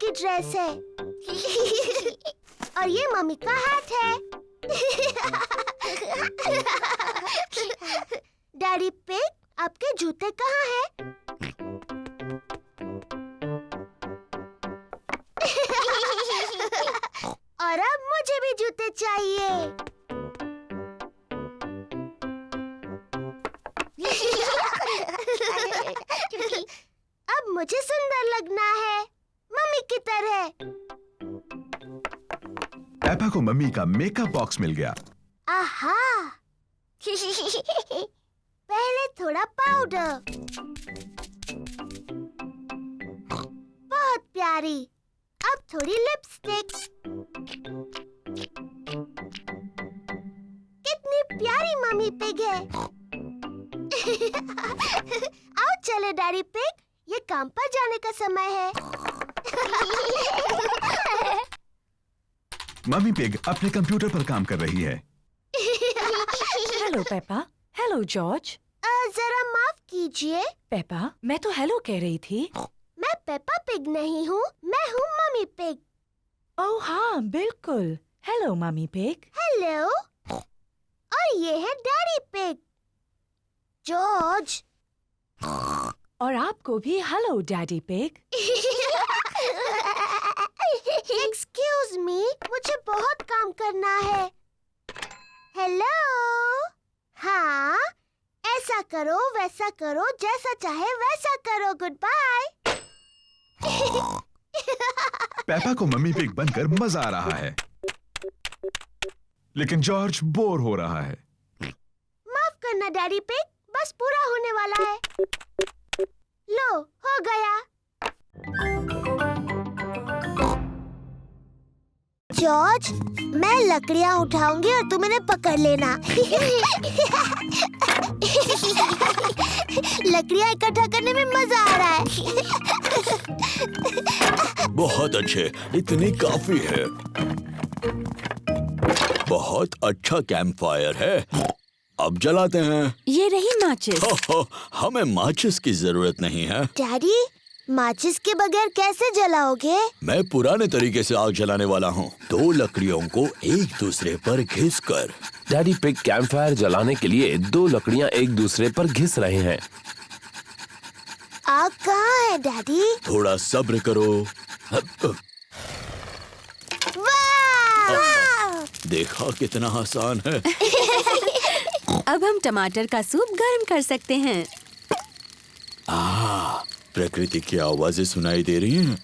की ड्रेस है और ये मम्मी का हाथ है। डैडी पिग, आपके जूते कहाँ हैं? और अब मुझे भी जूते चाहिए। अब मुझे सुंदर लगना है, मम्मी की तरह। पेपा को मम्मी का मेकअप बॉक्स मिल गया। आहा! पहले थोड़ा पाउडर। बहुत प्यारी। अब थोड़ी लिपस्टिक। कितनी प्यारी मम्मी पिग है। आओ चले डैडी पिग, ये काम पर जाने का समय है। मम्मी पिग अपने कंप्यूटर पर काम कर रही है। Hello Peppa. Hello George. जरा माफ कीजिए। पेपा, मैं तो हेलो कह रही थी। मैं पेपा पिग नहीं हूँ, मैं हूँ मम्मी पिग। ओह हाँ, बिल्कुल। Hello mummy pig. हेलो। और ये है डैडी पिग। जॉर्ज। और आपको भी hello daddy pig. Excuse me, मुझे बहुत काम करना है। हेलो। हाँ, ऐसा करो, वैसा करो, जैसा चाहे वैसा करो। Good bye. पेपा को मम्मी पिग बनकर मजा आ रहा है, लेकिन जॉर्ज बोर हो रहा है। माफ करना डैडी पिग, बस पूरा होने वाला है। लो, हो गया। जॉर्ज, मैं लकड़ियाँ उठाऊंगी और तुम इन्हें पकड़ लेना। लकड़ियाँ इकट्ठा करने में मजा आ रहा है। बहुत अच्छे, इतनी काफी है। बहुत अच्छा कैंप फायर है। अब जलाते हैं। ये रही माचिस। हमें माचिस की जरूरत नहीं है। डैडी, माचिस के बगैर कैसे जलाओगे? मैं पुराने तरीके से आग जलाने वाला हूँ। 2 लकड़ियों को एक दूसरे पर घिसकर। डैडी पिग कैंप फायर जलाने के लिए 2 लकड़ियाँ एक दूसरे पर घिस रहे हैं। आग कहाँ है डैडी? थोड़ा सब्र करो। वाह! देखा कितना आसान है। अब हम टमाटर का सूप गर्म कर सकते हैं। प्रकृति की आवाजें सुनाई दे रही हैं।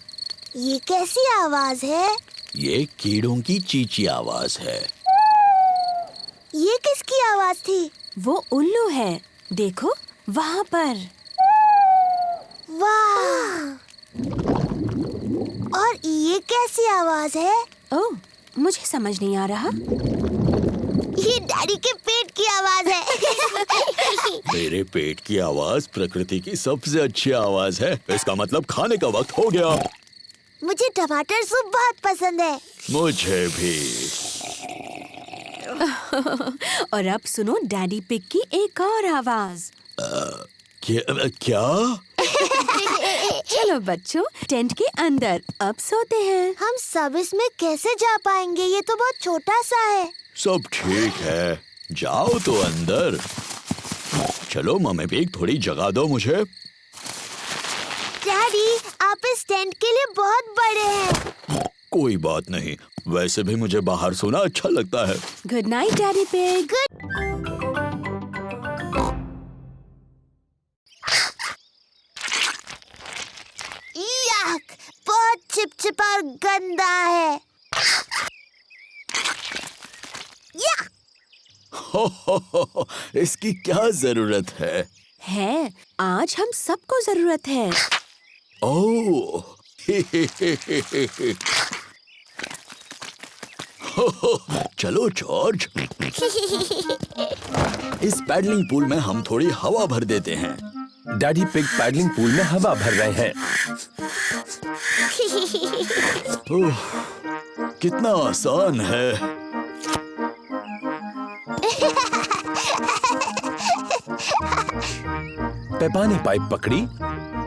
ये कैसी आवाज है? ये कीड़ों की चींची आवाज है। ये किसकी आवाज थी? वो उल्लू है, देखो वहाँ पर। वाह! और ये कैसी आवाज है? ओह, मुझे समझ नहीं आ रहा। ये डैडी के पेट की आवाज है। मेरे पेट की आवाज प्रकृति की सबसे अच्छी आवाज है। इसका मतलब खाने का वक्त हो गया। मुझे टमाटर सूप बहुत पसंद है। मुझे भी। और अब सुनो डैडी पिग की एक और आवाज। क्या? चलो बच्चों, टेंट के अंदर अब सोते हैं। हम सब इसमें कैसे जा पाएंगे? ये तो बहुत छोटा सा है। सब ठीक है, जाओ तो अंदर। चलो मम्मी पिग, थोड़ी जगह दो मुझे। डैडी, आप इस टेंट के लिए बहुत बड़े हैं। कोई बात नहीं, वैसे भी मुझे बाहर सोना अच्छा लगता है। Good night daddy pig. Yuck, बहुत चिपचिपा और गंदा है। इसकी क्या जरूरत है? आज हम सबको जरूरत है। ओह, चलो जॉर्ज, इस पैडलिंग पूल में हम थोड़ी हवा भर देते हैं। डैडी पिग पैडलिंग पूल में हवा भर रहे हैं। ओह, कितना आसान है। पेपा ने पाइप पकड़ी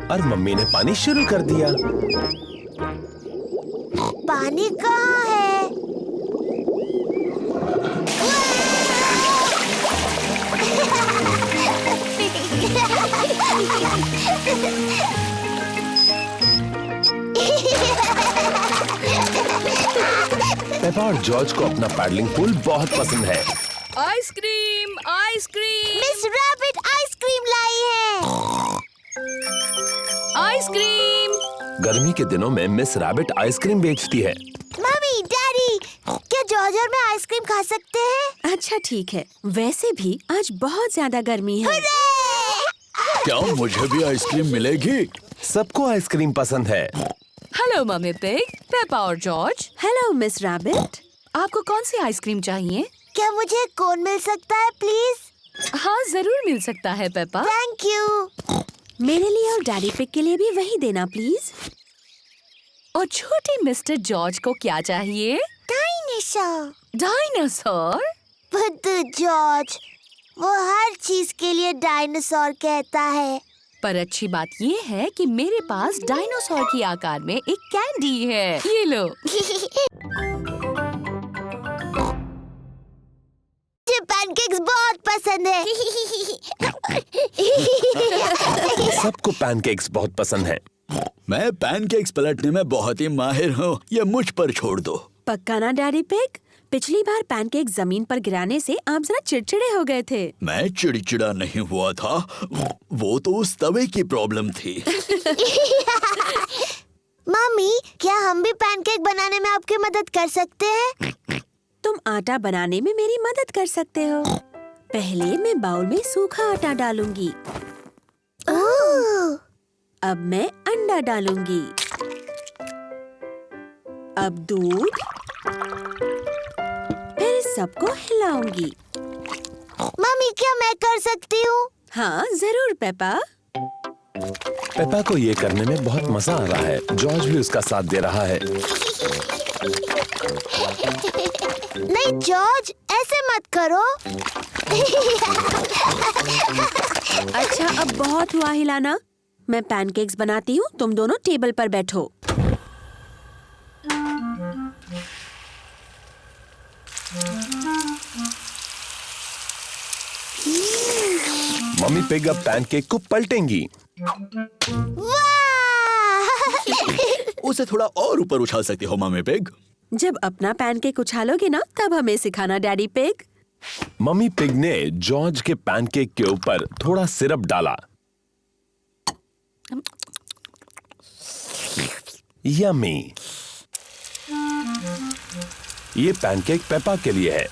और मम्मी ने पानी शुरू कर दिया। पानी कहाँ है? पेपा और जॉर्ज को अपना पैडलिंग पूल बहुत पसंद है। Ice cream, ice cream, miss rabbit ice cream लाई है। आइसक्रीम। गर्मी के दिनों में मिस रैबिट आइसक्रीम बेचती है। मम्मी, डैडी, क्या जॉर्ज और मैं आइसक्रीम खा सकते हैं? अच्छा ठीक है, वैसे भी आज बहुत ज्यादा गर्मी है। क्या मुझे भी आइसक्रीम मिलेगी? सबको आइसक्रीम पसंद है। हेलो मम्मी पिग, पेपा और जॉर्ज। Hello miss rabbit. आपको कौन सी आइसक्रीम चाहिए? क्या मुझे कोन मिल सकता है प्लीज? हाँ जरूर मिल सकता है पेपा। Thank you. मेरे लिए और डैडी पिग के लिए भी वही देना प्लीज। और छोटे मिस्टर जॉर्ज को क्या चाहिए? डायनासोर। डायनासोर? बुद्धू जॉर्ज, वो हर चीज के लिए डायनासोर कहता है। पर अच्छी बात ये है कि मेरे पास डायनासोर के आकार में एक कैंडी है। ये लो। मुझे पैनकेक्स बहुत पसंद है। सबको पैनकेक्स बहुत पसंद है। मैं पैनकेक्स पलटने में बहुत ही माहिर हूँ, ये मुझ पर छोड़ दो। पक्का ना डैडी पिग? पिछली बार पैनकेक जमीन पर गिराने से आप जरा चिड़चिड़े हो गए थे। मैं चिड़चिड़ा नहीं हुआ था, वो तो उस तवे की प्रॉब्लम थी। मम्मी, क्या हम भी पैनकेक बनाने में आपकी मदद कर सकते हैं? तुम आटा बनाने में मेरी मदद कर सकते हो। पहले मैं बाउल में सूखा आटा डालूंगी। ओह, अब मैं अंडा डालूंगी। अब दूध, फिर सबको हिलाऊंगी। मम्मी, क्या मैं कर सकती हूँ? हाँ जरूर पेपा। पेपा को ये करने में बहुत मजा आ रहा है। जॉर्ज भी उसका साथ दे रहा है। नहीं जॉर्ज, ऐसे मत करो। अच्छा अब बहुत हुआ हिलाना। मैं पैनकेक्स बनाती हूँ, तुम दोनों टेबल पर बैठो। मम्मी पिग अब पैनकेक को पलटेंगी। वाह! उसे थोड़ा और ऊपर उछाल सकते हो मम्मी पिग। जब अपना पैनकेक उछालोगे ना, तब हमें सिखाना डैडी पिग। मम्मी पिग ने जॉर्ज के पैनकेक के ऊपर थोड़ा सिरप डाला। यम्मी। ये पैनकेक पेपा के लिए है।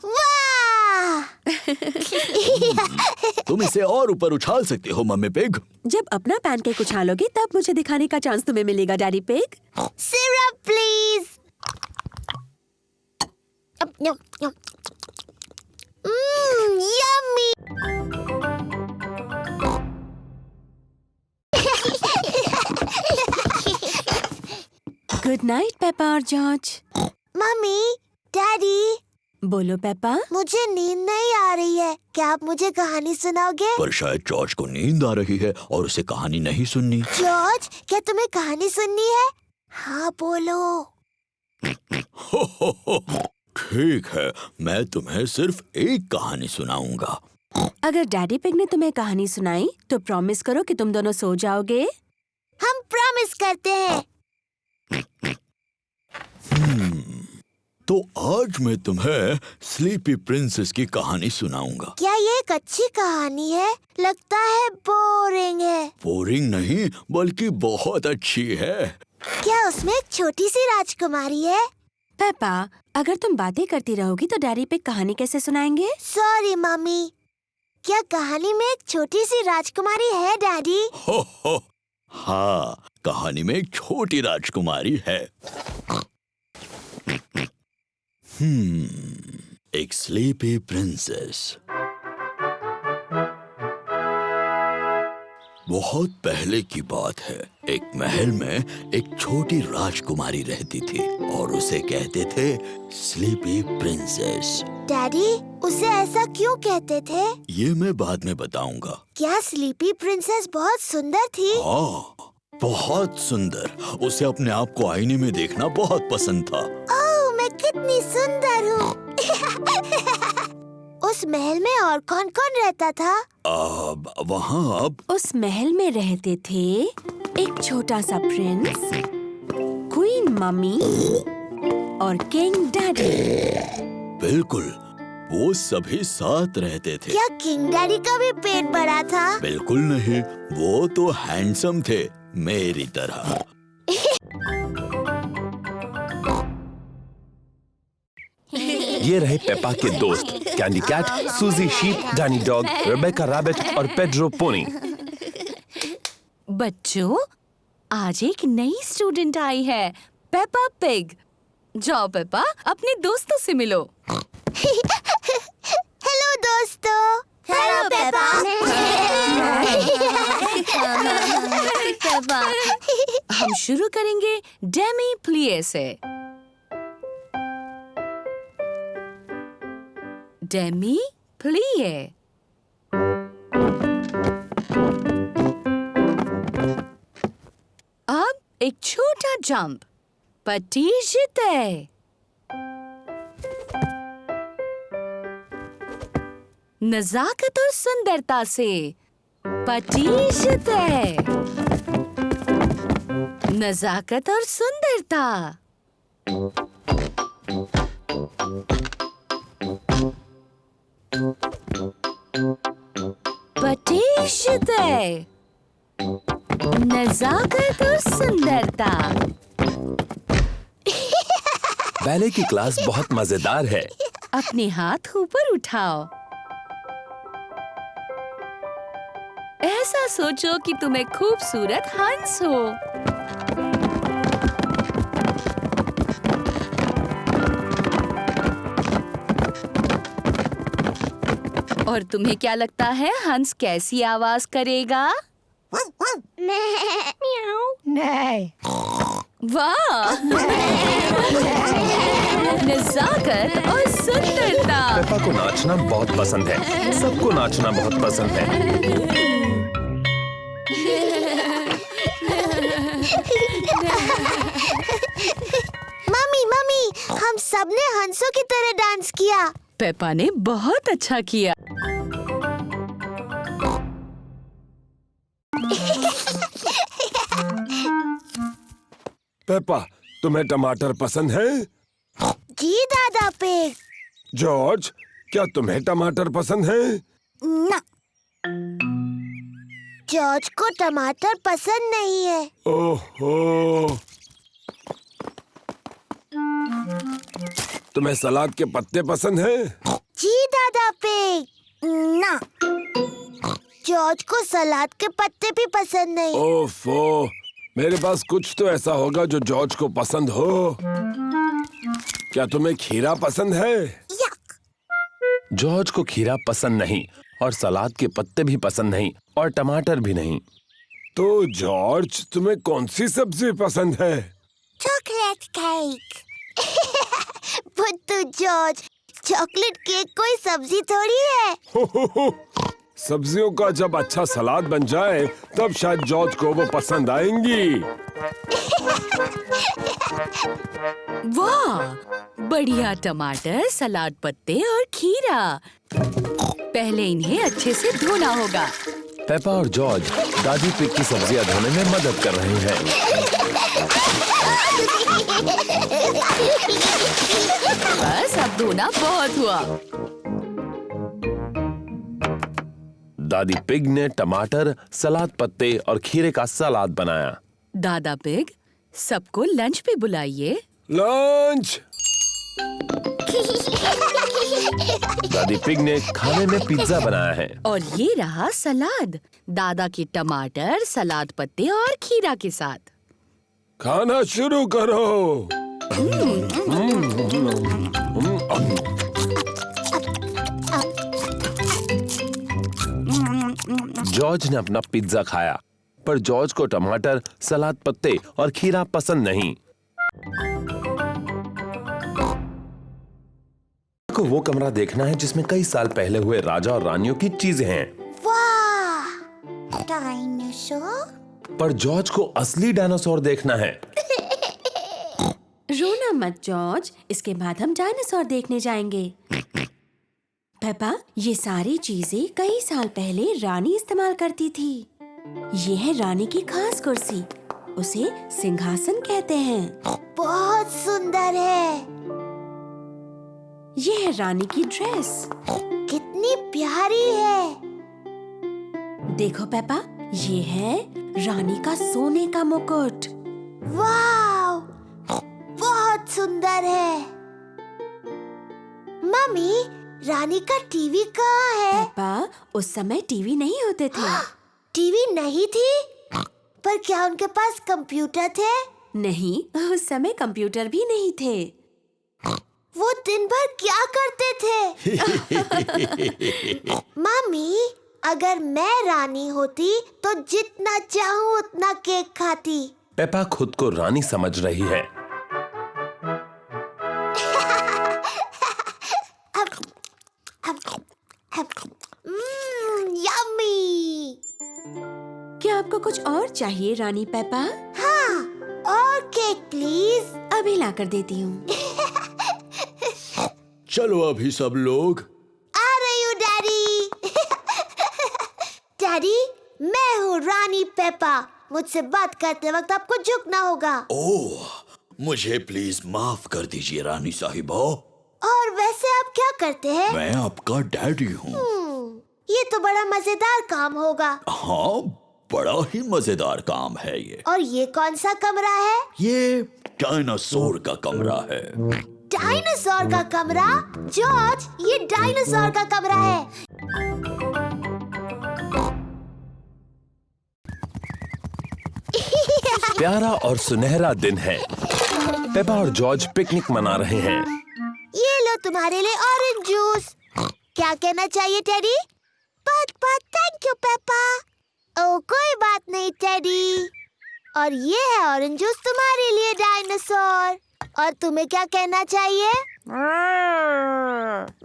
वाह! तुम इसे और ऊपर उछाल सकते हो मम्मी पिग। जब अपना पैनकेक उछालोगे तब मुझे दिखाने का चांस तुम्हें मिलेगा daddy pig. Syrup please. Yummy. Good night Peppa और जॉर्ज। मम्मी, डैडी, बोलो पेपा। मुझे नींद नहीं आ रही है, क्या आप मुझे कहानी सुनाओगे? पर शायद जॉर्ज को नींद आ रही है और उसे कहानी नहीं सुननी। जॉर्ज, क्या तुम्हें कहानी सुननी है? हाँ बोलो। ठीक है, मैं तुम्हें सिर्फ एक कहानी सुनाऊंगा। अगर डैडी पिग ने तुम्हें कहानी सुनाई तो प्रॉमिस करो कि तुम दोनों सो जाओगे। हम प्रॉमिस करते हैं। तो आज मैं तुम्हें स्लीपी प्रिंसेस की कहानी सुनाऊंगा। क्या ये एक अच्छी कहानी है? लगता है बोरिंग है। बोरिंग नहीं, बल्कि बहुत अच्छी है। क्या उसमें एक छोटी सी राजकुमारी है? पेपा, अगर तुम बातें करती रहोगी तो डैडी पिग कहानी कैसे सुनाएंगे? सॉरी मम्मी, क्या कहानी में एक छोटी सी राजकुमारी है डैडी? हो हाँ, कहानी में एक छोटी राजकुमारी है। एक स्लीपी प्रिंसेस। बहुत पहले की बात है, एक महल में एक छोटी राजकुमारी रहती थी और उसे कहते थे स्लीपी प्रिंसेस। डैडी, उसे ऐसा क्यों कहते थे? ये मैं बाद में बताऊंगा। क्या स्लीपी प्रिंसेस बहुत सुंदर थी? हाँ, बहुत सुंदर। उसे अपने आप को आईने में देखना बहुत पसंद था। ओह, मैं कितनी सुंदर हूँ। उस महल में और कौन कौन रहता था? वहाँ अब उस महल में रहते थे एक छोटा सा प्रिंस, क्वीन मम्मी और किंग डैडी। बिल्कुल, वो सभी साथ रहते थे। क्या किंग डैडी का भी पेट बड़ा था? बिल्कुल नहीं, वो तो हैंडसम थे, मेरी तरह। ये रहे पेपा के दोस्त, Candy Cat, Suzy Sheep, Danny Dog, Rebecca Rabbit और पेड्रो पोनी। बच्चों, आज एक नई स्टूडेंट आई है, पेपा पिग। जाओ पेपा, अपने दोस्तों से मिलो। हेलो दोस्तों। Hello Peppa. हम शुरू करेंगे डेमी प्लिए से। डेमी प्लिए। अब एक छोटा जंप, पटीजते। नजाकत और सुंदरता से, पटीजते। नजाकत और सुंदरता। पटीजते। नजाकत और सुंदरता। बैले की क्लास बहुत मजेदार है। अपने हाथ ऊपर उठाओ। ऐसा सोचो कि तुम एक खूबसूरत हंस हो। और तुम्हें क्या लगता है हंस कैसी आवाज करेगा? नहीं। वाह! नजाकत और सुंदरता। पेपा को नाचना बहुत पसंद है। सबको नाचना बहुत पसंद है। मम्मी, हम सबने हंसों की तरह डांस किया। पेपा ने बहुत अच्छा किया। पेपा, तुम्हें टमाटर पसंद है? जी दादा पिग। जॉर्ज, क्या तुम्हें टमाटर पसंद है? ना। जॉर्ज को टमाटर पसंद नहीं है। ओहो। तुम्हें सलाद के पत्ते पसंद हैं? जी दादा पिग। ना। जॉर्ज को सलाद के पत्ते भी पसंद नहीं। ओफो, मेरे पास कुछ तो ऐसा होगा जो जॉर्ज को पसंद हो। क्या तुम्हें खीरा पसंद है? यक। जॉर्ज को खीरा पसंद नहीं और सलाद के पत्ते भी पसंद नहीं और टमाटर भी नहीं। तो जॉर्ज, तुम्हें कौन सी सब्जी पसंद है? Chocolate cake. बुद्धू जॉर्ज, चॉकलेट केक कोई सब्जी थोड़ी है। सब्जियों का जब अच्छा सलाद बन जाए तब शायद जॉर्ज को वो पसंद आएंगी। वाह! बढ़िया टमाटर, सलाद पत्ते और खीरा। पहले इन्हें अच्छे से धोना होगा। पेपा और जॉर्ज दादी पिग की सब्जियां धोने में मदद कर रहे हैं। बस अब धोना बहुत हुआ। दादी पिग ने टमाटर, सलाद पत्ते और खीरे का सलाद बनाया। दादा पिग, सबको लंच पे बुलाइए। लंच। दादी पिग ने खाने में पिज्जा बनाया है। और ये रहा सलाद, दादा के टमाटर, सलाद पत्ते और खीरा के साथ। खाना शुरू करो। जॉर्ज ने अपना पिज्जा खाया, पर जॉर्ज को टमाटर, सलाद पत्ते और खीरा पसंद नहीं। को वो कमरा देखना है जिसमें कई साल पहले हुए राजा और रानियों की चीजें हैं। वाह! डायनासोर, पर जॉर्ज को असली डायनासोर देखना है। रोना मत जॉर्ज, इसके बाद हम डायनासोर देखने जाएंगे। पेपा, ये सारी चीजें कई साल पहले रानी इस्तेमाल करती थी। ये है रानी की खास कुर्सी, उसे सिंहासन कहते हैं। बहुत सुंदर है। ये है रानी की ड्रेस। कितनी प्यारी है। देखो पेपा, ये है रानी का सोने का मुकुट। वाव, बहुत सुंदर है। मम्मी, रानी का टीवी कहाँ है? पेपा, उस समय टीवी नहीं होते थे। टीवी नहीं थी? पर क्या उनके पास कंप्यूटर थे? नहीं, उस समय कंप्यूटर भी नहीं थे। वो दिन भर क्या करते थे? मम्मी, अगर मैं रानी होती तो जितना चाहूँ उतना केक खाती। पेपा खुद को रानी समझ रही है। यम्मी। क्या आपको कुछ और चाहिए रानी पेपा? हाँ, और केक प्लीज। अभी लाकर देती हूँ। चलो अभी सब लोग। आ रही हूँ डैडी। डैडी, मैं हूँ रानी पेपा। मुझसे बात करते वक्त आपको झुकना होगा। ओह, मुझे प्लीज माफ कर दीजिए रानी साहिबा। और वैसे आप क्या करते हैं? मैं आपका डैडी हूँ। ये तो बड़ा मजेदार काम होगा। हाँ, बड़ा ही मजेदार काम है ये। और ये कौन सा कमरा है? ये डायनासोर का कमरा है। डायनासोर का कमरा? जॉर्ज, ये डायनासोर का कमरा है। प्यारा और सुनहरा दिन है। पेपा और जॉर्ज पिकनिक मना रहे हैं। ये लो तुम्हारे लिए ऑरेंज जूस। क्या कहना चाहिए टेडी? बहुत बहुत थैंक यू पेपा। ओ कोई बात नहीं टेडी। और ये है ऑरेंज जूस तुम्हारे लिए डायनासोर। और तुम्हें क्या कहना चाहिए?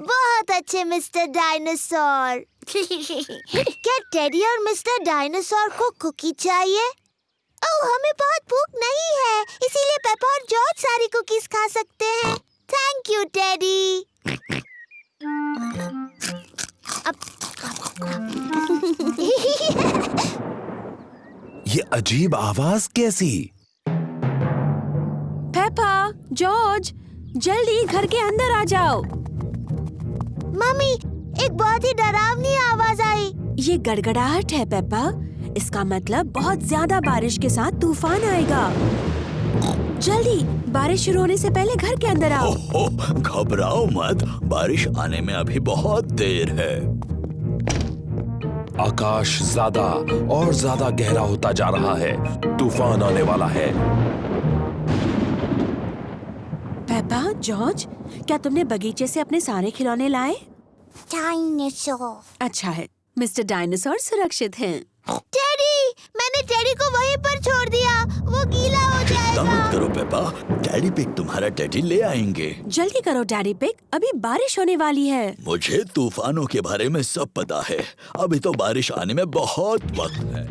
बहुत अच्छे मिस्टर डायनासोर। क्या टेडी और मिस्टर डायनासोर को कुकी चाहिए? ओह, हमें बहुत भूख नहीं है, इसीलिए पेपा और जॉर्ज सारी कुकीज खा सकते हैं। Thank you teddy. ये अजीब आवाज कैसी? पेपा, जॉर्ज, जल्दी घर के अंदर आ जाओ। मम्मी, एक बहुत ही डरावनी आवाज आई। ये गड़गड़ाहट है पेपा। इसका मतलब बहुत ज्यादा बारिश के साथ तूफान आएगा। जल्दी, बारिश शुरू होने से पहले घर के अंदर आओ। ओहो, घबराओ मत, बारिश आने में अभी बहुत देर है। आकाश ज्यादा और ज्यादा गहरा होता जा रहा है। तूफान आने वाला है। पेपा, जॉर्ज, क्या तुमने बगीचे से अपने सारे खिलौने लाए? डायनासोर। अच्छा है, मिस्टर डायनासोर सुरक्षित हैं। टेडी, मैंने टेडी को वहीं पर छोड़ दिया। वो गीला हो चिंता मत जाएगा। करो पेपा, डैडी पिग तुम्हारा टेडी ले आएंगे। जल्दी करो डैडी पिग, अभी बारिश होने वाली है। मुझे तूफानों के बारे में सब पता है। अभी तो बारिश आने में बहुत वक्त है।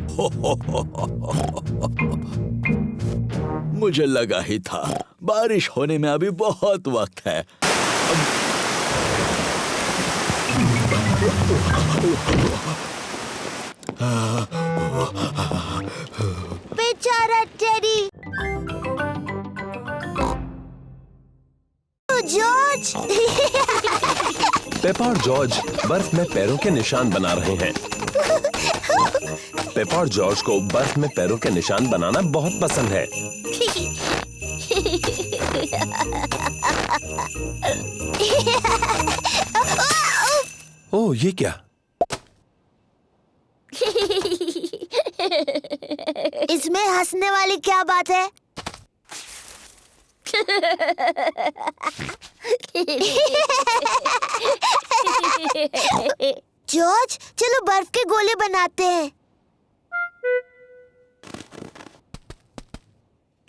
मुझे लगा ही था, बारिश होने में अभी बहुत वक्त है। बेचारा टेडी। जॉर्ज। पेपा और जॉर्ज बर्फ में पैरों के निशान बना रहे हैं। पेपा और जॉर्ज को बर्फ में पैरों के निशान बनाना बहुत पसंद है। ओह, ये क्या? इसमें हंसने वाली क्या बात है? जॉर्ज, चलो बर्फ के गोले बनाते हैं।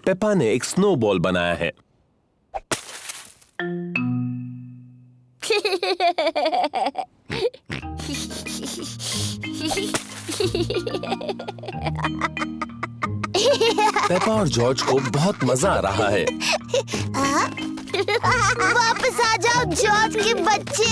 पेपा ने एक स्नोबॉल बनाया है। पेपा और जॉर्ज को बहुत मजा आ रहा है। वापस आ जाओ जॉर्ज के बच्चे।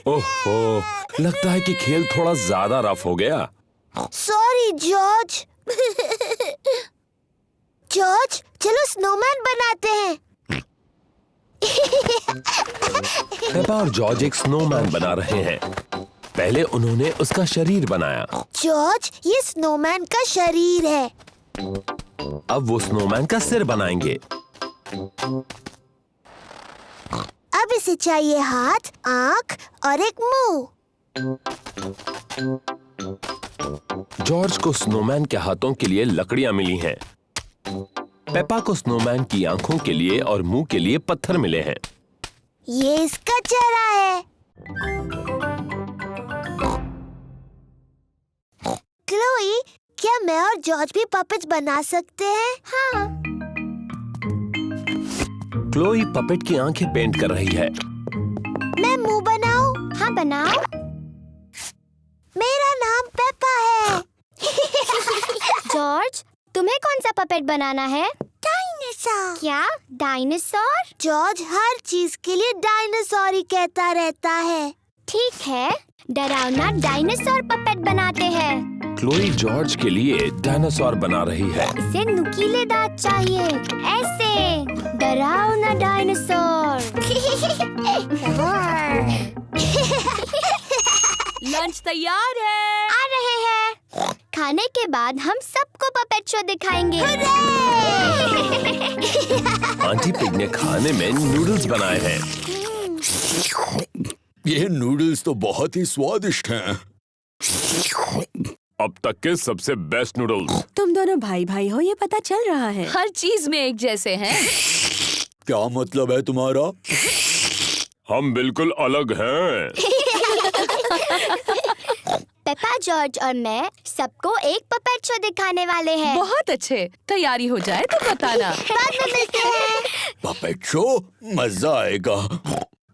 ओहो, लगता है कि खेल थोड़ा ज्यादा रफ हो गया। Sorry George. जॉर्ज, चलो स्नोमैन बनाते हैं। पेपा और जॉर्ज एक स्नोमैन बना रहे हैं। पहले उन्होंने उसका शरीर बनाया। जॉर्ज, ये स्नोमैन का शरीर है। अब वो स्नोमैन का सिर बनाएंगे। अब इसे चाहिए हाथ, आंख और एक मुंह। जॉर्ज को स्नोमैन के हाथों के लिए लकड़ियां मिली हैं। पेपा को स्नोमैन की आंखों के लिए और मुंह के लिए पत्थर मिले हैं। ये इसका चेहरा है। क्लोई, क्या मैं और जॉर्ज भी पपेट्स बना सकते हैं? हाँ। क्लोई पपेट की आंखें पेंट कर रही है। मैं मुंह बनाऊं? हाँ बनाओ। मेरा नाम पेपा है। जॉर्ज, तुम्हें कौन सा पपेट बनाना है? डायनासोर। क्या डायनासोर? जॉर्ज हर चीज के लिए डायनासोर ही कहता रहता है। ठीक है, डरावना डायनासोर पपेट बनाते हैं। क्लोई जॉर्ज के लिए डायनासोर बना रही है। इसे नुकीले दांत चाहिए, ऐसे डरावना डायनासोर। लंच तैयार है। आ रहे हैं। खाने के बाद हम सबको पपेट शो दिखाएंगे। आंटी पिग ने खाने में नूडल्स बनाए हैं। ये नूडल्स तो बहुत ही स्वादिष्ट हैं। अब तक के सबसे बेस्ट नूडल्स। तुम दोनों भाई भाई हो, ये पता चल रहा है। हर चीज में एक जैसे हैं। क्या मतलब है तुम्हारा? हम बिल्कुल अलग हैं। पेपा, जॉर्ज और मैं सबको एक पपेट शो दिखाने वाले हैं। बहुत अच्छे। तैयारी हो जाए तो बताना। बाद में मिलते हैं। Puppet show? मजा आएगा।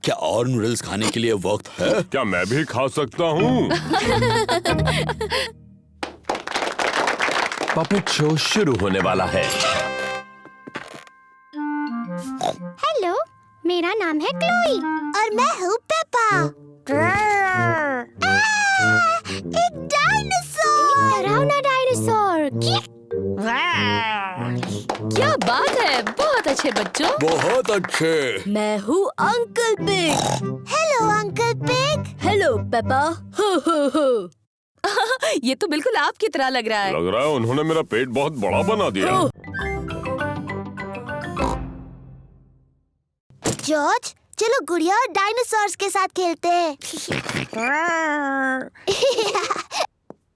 क्या और नूडल्स खाने के लिए वक्त है? क्या मैं भी खा सकता हूँ? पपेट शो शुरू होने वाला है। हेलो, मेरा नाम है क्लोई और मैं हूँ पेपा। एक डायनासोर। डरावना डायनासोर। क्या बात है, बहुत अच्छे बच्चों। बहुत अच्छे। मैं हूँ uncle pig. Hello uncle pig. Hello Peppa. हो हो हो। ये तो बिल्कुल आपकी तरह लग रहा है। लग रहा है उन्होंने मेरा पेट बहुत बड़ा बना दिया। जॉर्ज, चलो गुड़िया और डायनासोर्स के साथ खेलते हैं।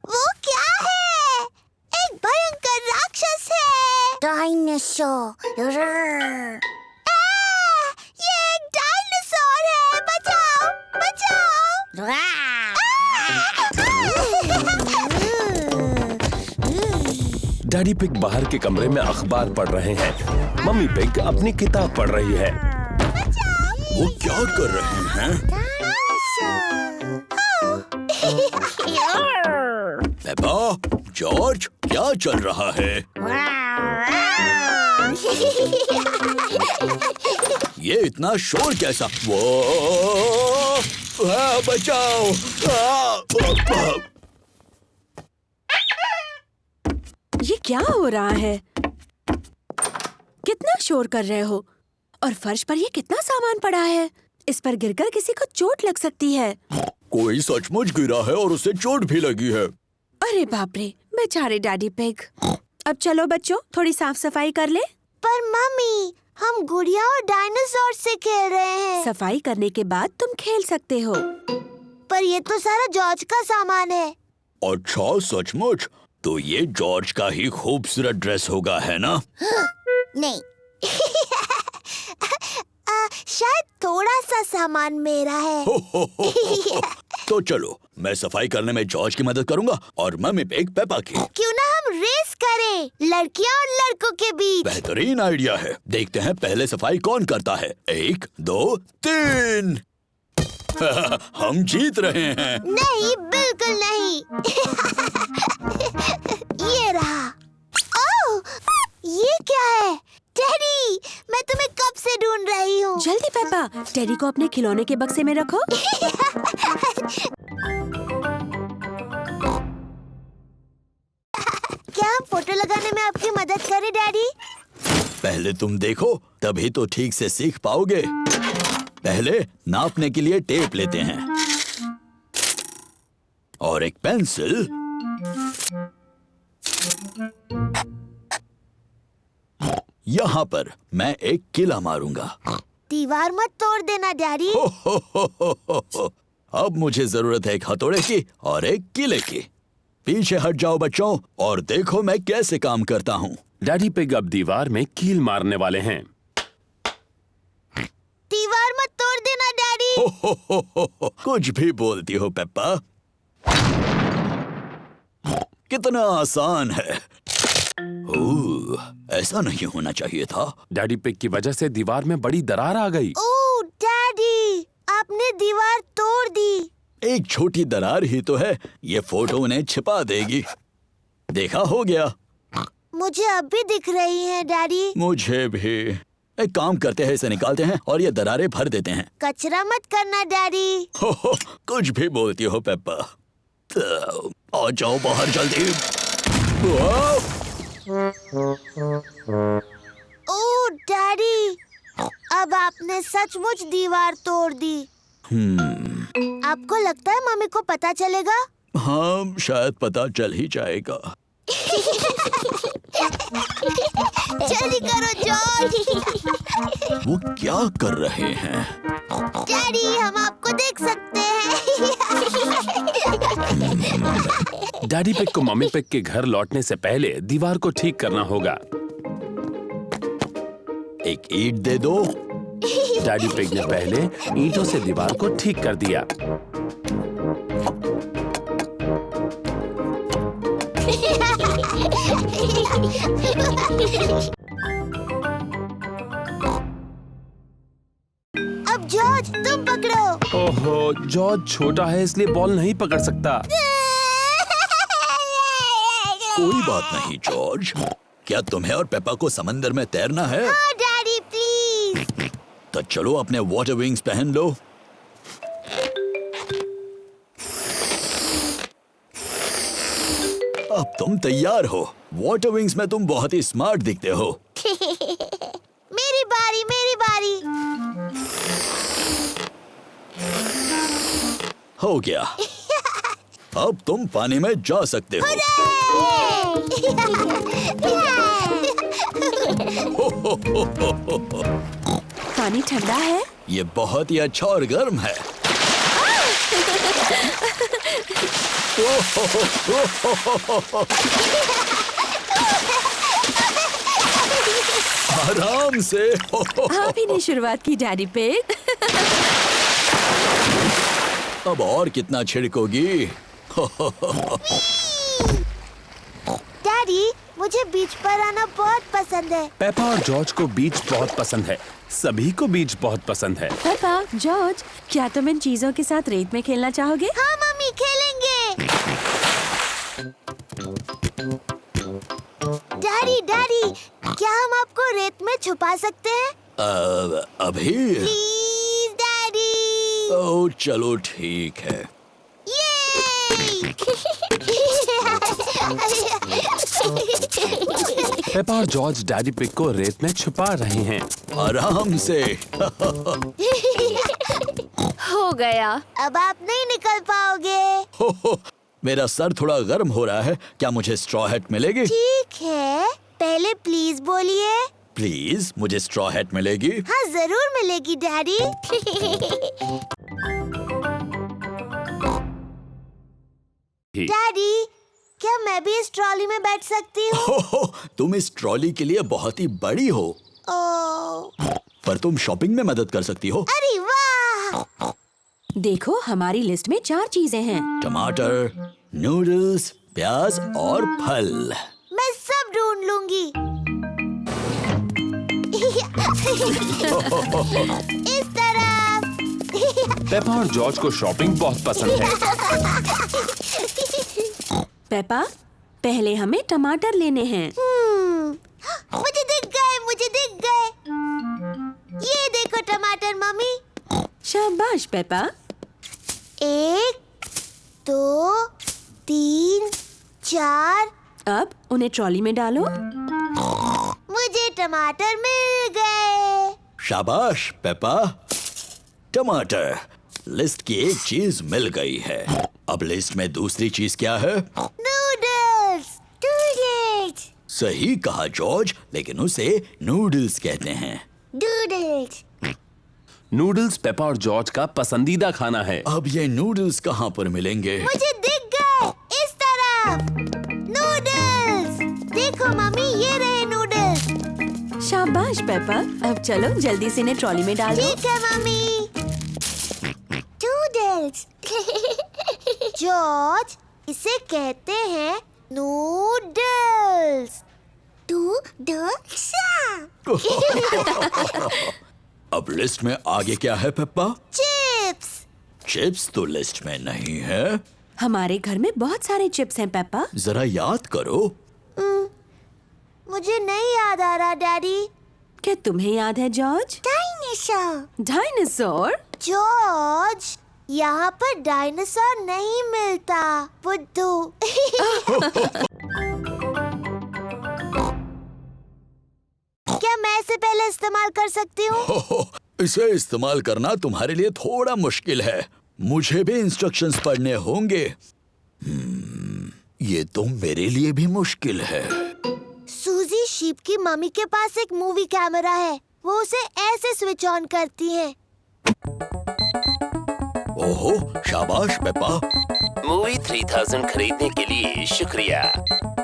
वो क्या है? एक भयंकर राक्षस है। डायनासोर। ये एक डायनासोर है। बचाओ, बचाओ। डैडी पिग बाहर के कमरे में अखबार पढ़ रहे हैं। मम्मी पिग अपनी किताब पढ़ रही है। वो क्या कर रहे हैं? पेपा, जॉर्ज, क्या चल रहा है? ये इतना शोर कैसा? वो बचाओ। ये क्या हो रहा है? कितना शोर कर रहे हो? और फर्श पर ये कितना सामान पड़ा है? इस पर गिरकर किसी को चोट लग सकती है। कोई सचमुच गिरा है और उसे चोट भी लगी है। अरे बाप रे, बेचारे डैडी पिग। अब चलो बच्चों, थोड़ी साफ सफाई कर ले। पर मम्मी, हम गुड़िया और डायनासोर से खेल रहे हैं। सफाई करने के बाद तुम खेल सकते हो। पर ये तो सारा जॉर्ज का सामान है। अच्छा, सचमुच? तो ये जॉर्ज का ही खूबसूरत ड्रेस होगा, है ना? नहीं। शायद थोड़ा सा सामान मेरा है। तो चलो, मैं सफाई करने में जॉर्ज की मदद करूंगा और मम्मी पिग पेपा की। क्यों ना हम रेस करें, लड़कियां और लड़कों के बीच। बेहतरीन आइडिया है। देखते हैं पहले सफाई कौन करता है। 1, 2, 3। हम जीत रहे हैं। नहीं, बिल्कुल नहीं। ये रहा। ओह, ये क्या है? डैडी, मैं तुम्हें कब से ढूंढ रही हूँ। जल्दी पेपा, टेडी को अपने खिलौने के बक्से में रखो। क्या हम फोटो लगाने में आपकी मदद करें डैडी? पहले तुम देखो, तभी तो ठीक से सीख पाओगे। पहले नापने के लिए टेप लेते हैं और एक पेंसिल। यहाँ पर मैं एक किला मारूंगा। दीवार मत तोड़ देना डैडी। अब मुझे जरूरत है एक हथौड़े की और एक किले की। पीछे हट जाओ बच्चों और देखो मैं कैसे काम करता हूँ। डैडी पिग अब दीवार में कील मारने वाले हैं। दीवार मत तोड़ देना डैडी। कुछ भी बोलती हो पेप्पा। कितना आसान है। ओह, ऐसा नहीं होना चाहिए था। डैडी पिग की वजह से दीवार में बड़ी दरार आ गई। ओह डैडी, आपने दीवार तोड़ दी। एक छोटी दरार ही तो है, ये फोटो उन्हें छिपा देगी। देखा, हो गया। मुझे अब भी दिख रही है डैडी। मुझे भी। एक काम करते हैं, इसे निकालते हैं और ये दरारें भर देते हैं। कचरा मत करना डैडी। कुछ भी बोलती हो पेप्पा। तो, आ जाओ बाहर जल्दी। ओह डैडी, अब आपने सचमुच दीवार तोड़ दी। आपको लगता है मम्मी को पता चलेगा? हाँ, शायद पता चल ही जाएगा। जल्दी करो जॉर्ज। वो क्या कर रहे हैं? डैडी, हम आपको देख सकते हैं। डैडी पिग को मम्मी पिग के घर लौटने से पहले दीवार को ठीक करना होगा। एक ईंट दे दो। डैडी पिग ने पहले ईंटों से दीवार को ठीक कर दिया। अब जॉर्ज, तुम पकड़ो। ओहो, जॉर्ज छोटा है इसलिए बॉल नहीं पकड़ सकता। कोई बात नहीं जॉर्ज। क्या तुम्हें और पेप्पा को समंदर में तैरना है? हाँ डैडी, प्लीज। तो चलो अपने वाटर विंग्स पहन लो। अब तुम तैयार हो। वाटर विंग्स में तुम बहुत ही स्मार्ट दिखते हो। मेरी बारी, मेरी बारी। हो गया। अब तुम पानी में जा सकते हो। पानी ठंडा है? ये बहुत ही अच्छा और गर्म है। आराम से। आप ही ने शुरुआत की डैडी पिग। अब और कितना छिड़कोगी? डैडी, मुझे बीच पर आना बहुत पसंद है। पेप्पा और जॉर्ज को बीच बहुत पसंद है। सभी को बीच बहुत पसंद है। पेपा, जॉर्ज, क्या तुम इन चीजों के साथ रेत में खेलना चाहोगे? हाँ मम्मी, खेलेंगे। डैडी, डैडी, क्या हम आपको रेत में छुपा सकते हैं? अभी? Please daddy. ओह, चलो ठीक है। पेप्पा और जॉर्ज डैडी पिग को रेत में छुपा रहे हैं। आराम से। हो गया। अब आप नहीं निकल पाओगे। मेरा सर थोड़ा गर्म हो रहा है। क्या मुझे स्ट्रॉ हैट मिलेगी? ठीक है, पहले प्लीज बोलिए। प्लीज, मुझे स्ट्रॉ हैट मिलेगी? हाँ जरूर मिलेगी डैडी। डैडी, क्या मैं भी इस ट्रॉली में बैठ सकती हूँ? तुम इस ट्रॉली के लिए बहुत ही बड़ी हो। ओह, पर तुम शॉपिंग में मदद कर सकती हो। अरे वाह! देखो हमारी लिस्ट में 4 चीजें हैं। टमाटर, नूडल्स, प्याज और फल। मैं सब ढूंढ लूंगी। इस तरफ। पेपा और जॉर्ज को शॉपिंग बहुत पसंद है। पेपा, पहले हमें टमाटर लेने हैं। मुझे दिख गए, मुझे दिख गए। ये देखो टमाटर मम्मी। शाबाश पेपा। 1, 2, 3, 4। अब उन्हें ट्रॉली में डालो। मुझे टमाटर मिल गए। शाबाश पेपा। टमाटर। लिस्ट की एक चीज मिल गई है। अब लिस्ट में दूसरी चीज क्या है? नूडल्स। नूडल्स। सही कहा जॉर्ज, लेकिन उसे नूडल्स कहते हैं। नूडल्स। नूडल्स पेपा और जॉर्ज का पसंदीदा खाना है। अब ये नूडल्स कहाँ पर मिलेंगे? मुझे दिख गए। इस तरफ। नूडल्स। देखो मम्मी, ये रहे नूडल्स। शाबाश पेपा। अब चलो जल्दी से इन्हें ट्रॉली में डाल दो। ठीक है मम्मी। नूडल्स। जॉर्ज, इसे कहते हैं नूडल्स। नूडल्स। अब लिस्ट में आगे क्या है पेप्पा? चिप्स। चिप्स तो लिस्ट में नहीं है। हमारे घर में बहुत सारे चिप्स हैं पेपा। जरा याद करो। मुझे नहीं याद आ रहा डैडी। क्या तुम्हें याद है जॉर्ज? डायनासोर। डायनासोर? जॉर्ज, यहाँ पर डायनासोर नहीं मिलता। बुद्धू। क्या मैं इसे पहले इस्तेमाल कर सकती हूँ? इसे इस्तेमाल करना तुम्हारे लिए थोड़ा मुश्किल है। मुझे भी इंस्ट्रक्शंस पढ़ने होंगे। ये तो मेरे लिए भी मुश्किल है। सूजी शीप की मम्मी के पास एक मूवी कैमरा है। वो उसे ऐसे स्विच ऑन करती है। ओहो, शाबाश पेप्पा। मूवी 3000 खरीदने के लिए शुक्रिया।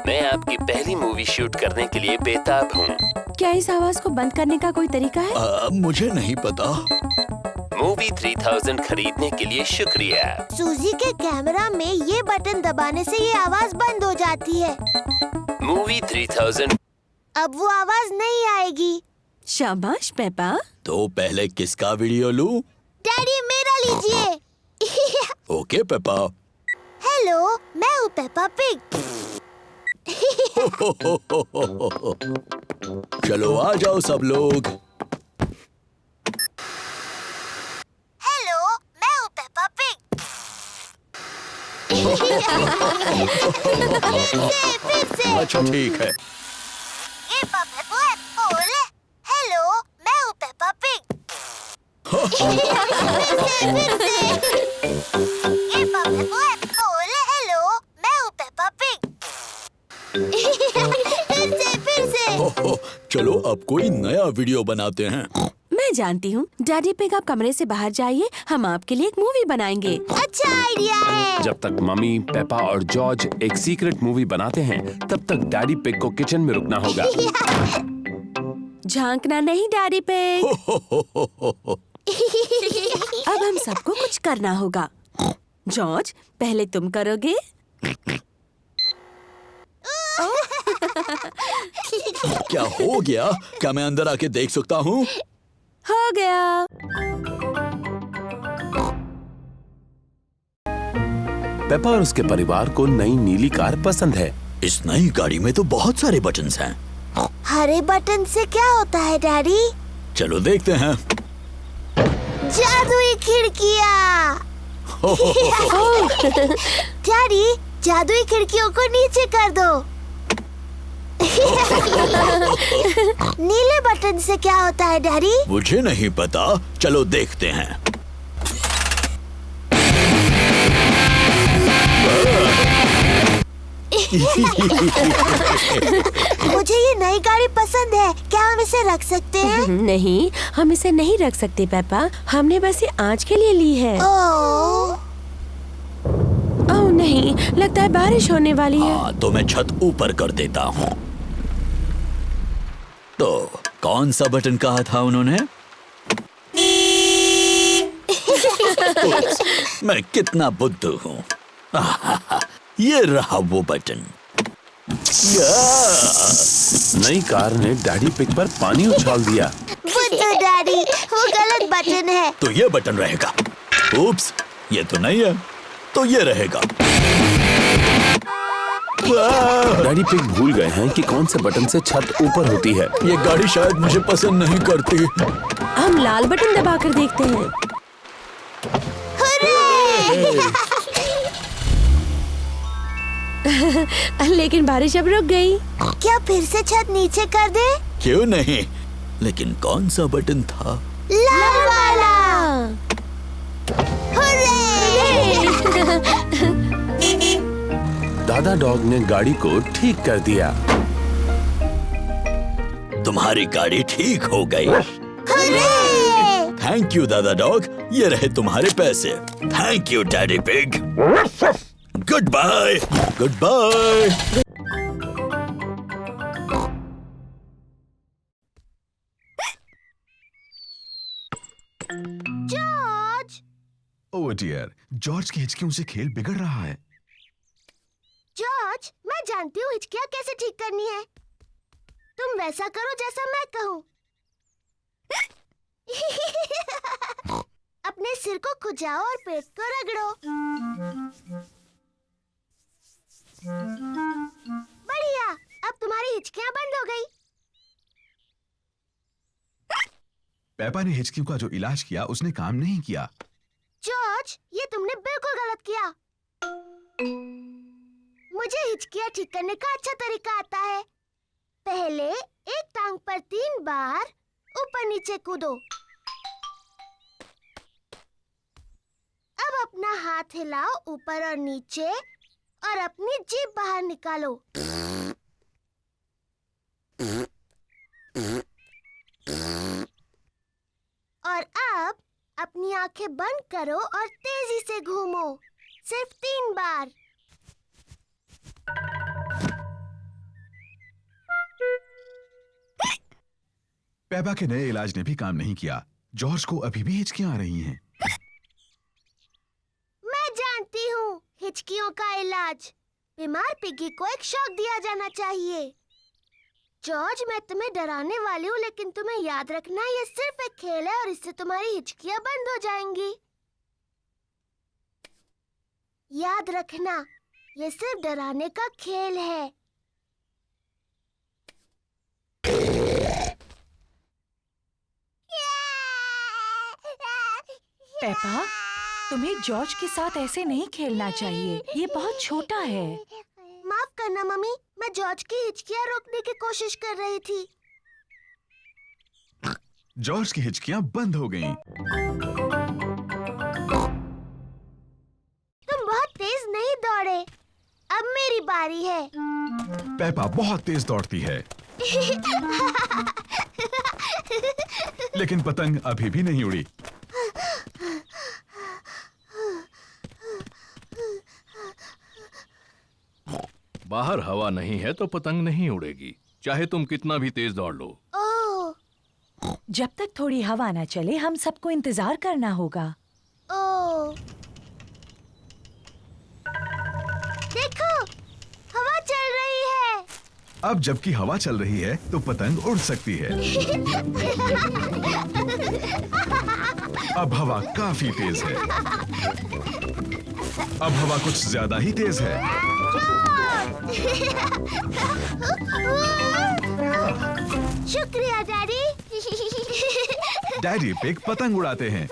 मैं आपकी पहली मूवी शूट करने के लिए बेताब हूँ। क्या इस आवाज को बंद करने का कोई तरीका है? मुझे नहीं पता। मूवी 3000 खरीदने के लिए शुक्रिया। सूजी के कैमरा में ये बटन दबाने से ये आवाज बंद हो जाती है। मूवी 3000। अब वो आवाज नहीं आएगी। शाबाश पेपा। तो पहले किसका वीडियो लूं? डैडी, मेरा लीजिए। Okay Peppa. हेलो, मैं हूँ पेप्पा पिग। चलो आ जाओ सब लोग। हेलो, मैं हूँ पेप्पा पिग। फिर से। अच्छा ठीक है। हेलो, मैं हूँ पेप्पा पिग। हेलो, मैं हूँ पेप्पा पिग। फिर से। चलो अब कोई नया वीडियो बनाते हैं। मैं जानती हूँ। डैडी पिग, आप कमरे से बाहर जाइए, हम आपके लिए एक मूवी बनाएंगे। अच्छा आइडिया है। जब तक मम्मी, पेपा और जॉर्ज एक सीक्रेट मूवी बनाते हैं, तब तक डैडी पिग को किचन में रुकना होगा। झांकना नहीं डैडी पिग। अब हम सबको कुछ करना होगा। जॉर्ज, पहले तुम करोगे? क्या हो गया? क्या मैं अंदर आके देख सकता हूँ? हो गया। पेपा और उसके परिवार को नई नीली कार पसंद है। इस नई गाड़ी में तो बहुत सारे बटन्स हैं। हरे बटन से क्या होता है डैडी? चलो देखते हैं। जादुई खिड़कियाँ। डैडी, जादुई खिड़कियों को नीचे कर दो। नीले बटन से क्या होता है डैडी? मुझे नहीं पता, चलो देखते हैं। मुझे ये नई गाड़ी पसंद है। क्या हम इसे रख सकते हैं? नहीं, हम इसे नहीं रख सकते पेपा। हमने बस ये आज के लिए ली है। ओह, ओह नहीं, लगता है बारिश होने वाली है। हाँ, तो मैं छत ऊपर कर देता हूँ। तो कौन सा बटन कहा था उन्होंने? उप्स, मैं कितना बुद्धू हूँ। ये रहा वो बटन। नई कार ने डैडी पिग पर पानी उछाल दिया। बुद्धू डैडी, वो गलत बटन है। तो ये बटन रहेगा। उप्स, ये तो नहीं है, तो ये रहेगा। डैडी पिग भूल गए हैं कि कौन से बटन से छत ऊपर होती है। ये गाड़ी शायद मुझे पसंद नहीं करती। हम लाल बटन दबाकर देखते हैं। लेकिन बारिश अब रुक गई। क्या फिर से छत नीचे कर दे? क्यों नहीं, लेकिन कौन सा बटन था? लाल वाला। दादा डॉग ने गाड़ी को ठीक कर दिया। तुम्हारी गाड़ी ठीक हो गई। थैंक यू दादा डॉग, ये रहे तुम्हारे पैसे। Thank you Daddy Pig. Good bye. Good bye. George, oh dear, George की हिचकियों से खेल बिगड़ रहा है। जॉर्ज, मैं जानती हूँ हिचकियाँ कैसे ठीक करनी है। तुम वैसा करो जैसा मैं कहूँ। अपने सिर को खुजाओ और पेट को रगड़ो। बढ़िया, अब तुम्हारी हिचकियाँ बंद हो गई। पेपा ने हिचकियों का जो इलाज किया उसने काम नहीं किया। जॉर्ज, ये तुमने बिल्कुल गलत किया। मुझे हिचकियाँ ठीक करने का अच्छा तरीका आता है। पहले एक टांग पर 3 बार ऊपर नीचे कूदो। अब अपना हाथ हिलाओ ऊपर और नीचे और अपनी जीभ बाहर निकालो। और अब अपनी आंखें बंद करो और तेजी से घूमो। सिर्फ 3 बार। पेपा के नए इलाज ने भी काम नहीं किया। जॉर्ज को अभी भी हिचकियां आ रही हैं। मैं जानती हूँ हिचकियों का इलाज। बीमार पिगी को एक शॉक दिया जाना चाहिए। जॉर्ज, मैं तुम्हें डराने वाली हूँ, लेकिन तुम्हें याद रखना ये सिर्फ एक खेल है और इससे तुम्हारी हिचकियाँ बंद हो जाएंगी। याद रखना, ये सिर्फ डराने का खेल है। पेपा, तुम्हें जॉर्ज के साथ ऐसे नहीं खेलना चाहिए। ये बहुत छोटा है। माफ करना मम्मी, मैं जॉर्ज की हिचकियाँ रोकने की कोशिश कर रही थी। जॉर्ज की हिचकियां बंद हो गईं। तुम बहुत तेज नहीं दौड़े। अब मेरी बारी है। पेपा बहुत तेज दौड़ती है, लेकिन पतंग अभी भी नहीं उड़ी। बाहर हवा नहीं है तो पतंग नहीं उड़ेगी, चाहे तुम कितना भी तेज दौड़ लो। ओह, जब तक थोड़ी हवा न चले हम सबको इंतजार करना होगा। ओह, देखो, हवा चल रही है। अब जबकि हवा चल रही है तो पतंग उड़ सकती है। अब हवा काफी तेज है। अब हवा कुछ ज्यादा ही तेज है। शुक्रिया डैडी। डैडी पिग पतंग उड़ाते हैं।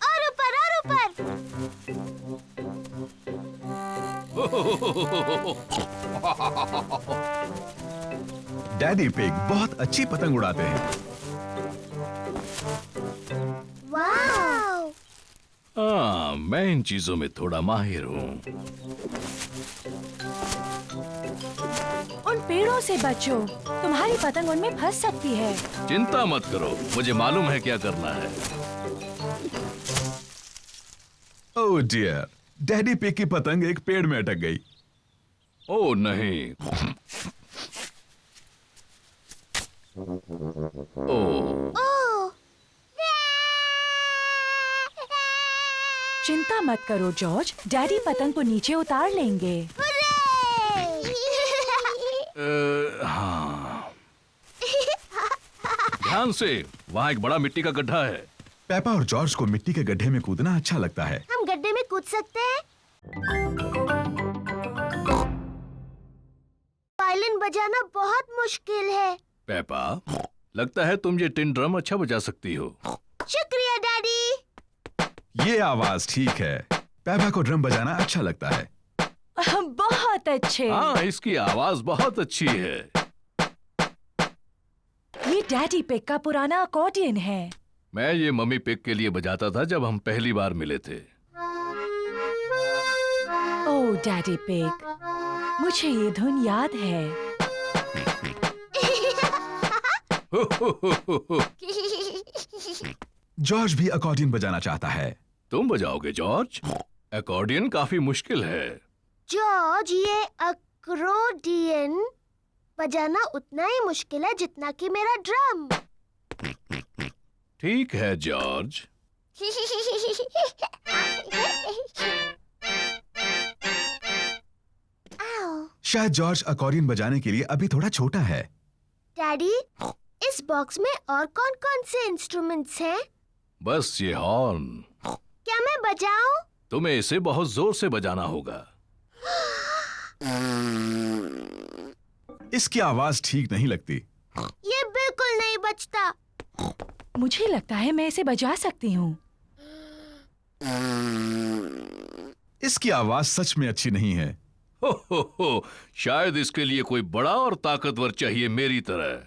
और ऊपर और ऊपर। डैडी पिग बहुत अच्छी पतंग उड़ाते हैं। वाओ! हाँ, मैं इन चीजों में थोड़ा माहिर हूँ। उन पेड़ों से बचो, तुम्हारी पतंग उनमें फंस सकती है। चिंता मत करो, मुझे मालूम है क्या करना है। ओह डियर, डैडी पिग की पतंग एक पेड़ में अटक गई। ओह नहीं। ओह, ओह, चिंता मत करो जॉर्ज, डैडी पतंग को नीचे उतार लेंगे। हाँ। ध्यान से, वहाँ एक बड़ा मिट्टी का गड्ढा है। पेपा और जॉर्ज को मिट्टी के गड्ढे में कूदना अच्छा लगता है। हम गड्ढे में कूद सकते हैं? वायलिन बजाना बहुत मुश्किल है। पेपा, लगता है तुम ये टिन ड्रम अच्छा बजा सकती हो। शुक्रिया डैडी। ये आवाज ठीक है। पेपा को ड्रम बजाना अच्छा लगता है। बहुत अच्छे। हाँ, इसकी आवाज बहुत अच्छी है। ये डैडी पिग का पुराना अकॉर्डियन है। मैं ये मम्मी पिग के लिए बजाता था जब हम पहली बार मिले थे। ओह डैडी पिग, मुझे ये धुन याद है। जॉर्ज भी अकॉर्डियन बजाना चाहता है। तुम बजाओगे जॉर्ज? अकॉर्डियन काफी मुश्किल है। जॉर्ज, ये अकॉर्डियन बजाना उतना ही मुश्किल है जितना कि मेरा ड्रम। ठीक है जॉर्ज। शायद जॉर्ज अकॉर्डियन बजाने के लिए अभी थोड़ा छोटा है। डैडी, इस बॉक्स में और कौन-कौन से इंस्ट्रूमेंट्स हैं? बस ये हॉर्न। क्या मैं बजाऊं? तुम्हें इसे बहुत जोर से बजाना होगा। इसकी आवाज ठीक नहीं लगती। ये बिल्कुल नहीं बजता। मुझे लगता है मैं इसे बजा सकती हूँ। इसकी आवाज सच में अच्छी नहीं है। हो, शायद इसके लिए कोई बड़ा और ताकतवर चाहिए मेरी तरह।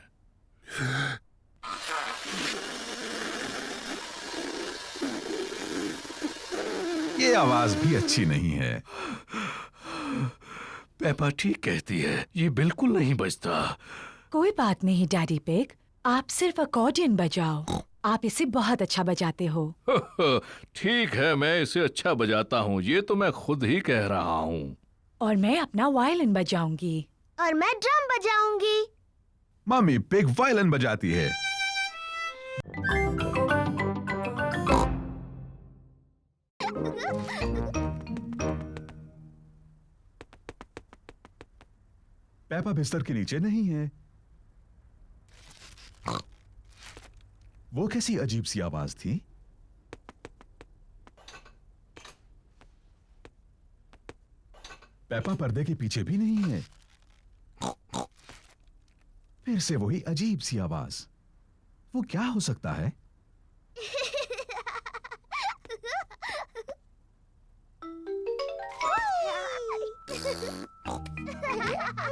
ये आवाज भी अच्छी नहीं है। पेपा ठीक कहती है, ये बिल्कुल नहीं बजता। कोई बात नहीं डैडी पिग, आप सिर्फ अकॉर्डियन बजाओ। आप इसे बहुत अच्छा बजाते हो। ठीक है, मैं इसे अच्छा बजाता हूँ, ये तो मैं खुद ही कह रहा हूँ। और मैं अपना वायलिन बजाऊंगी। और मैं ड्रम बजाऊंगी। मम्मी पिग वायलिन बजाती है। पेपा बिस्तर के नीचे नहीं है। वो कैसी अजीब सी आवाज थी? पेपा पर्दे के पीछे भी नहीं है। फिर से वही अजीब सी आवाज। वो क्या हो सकता है?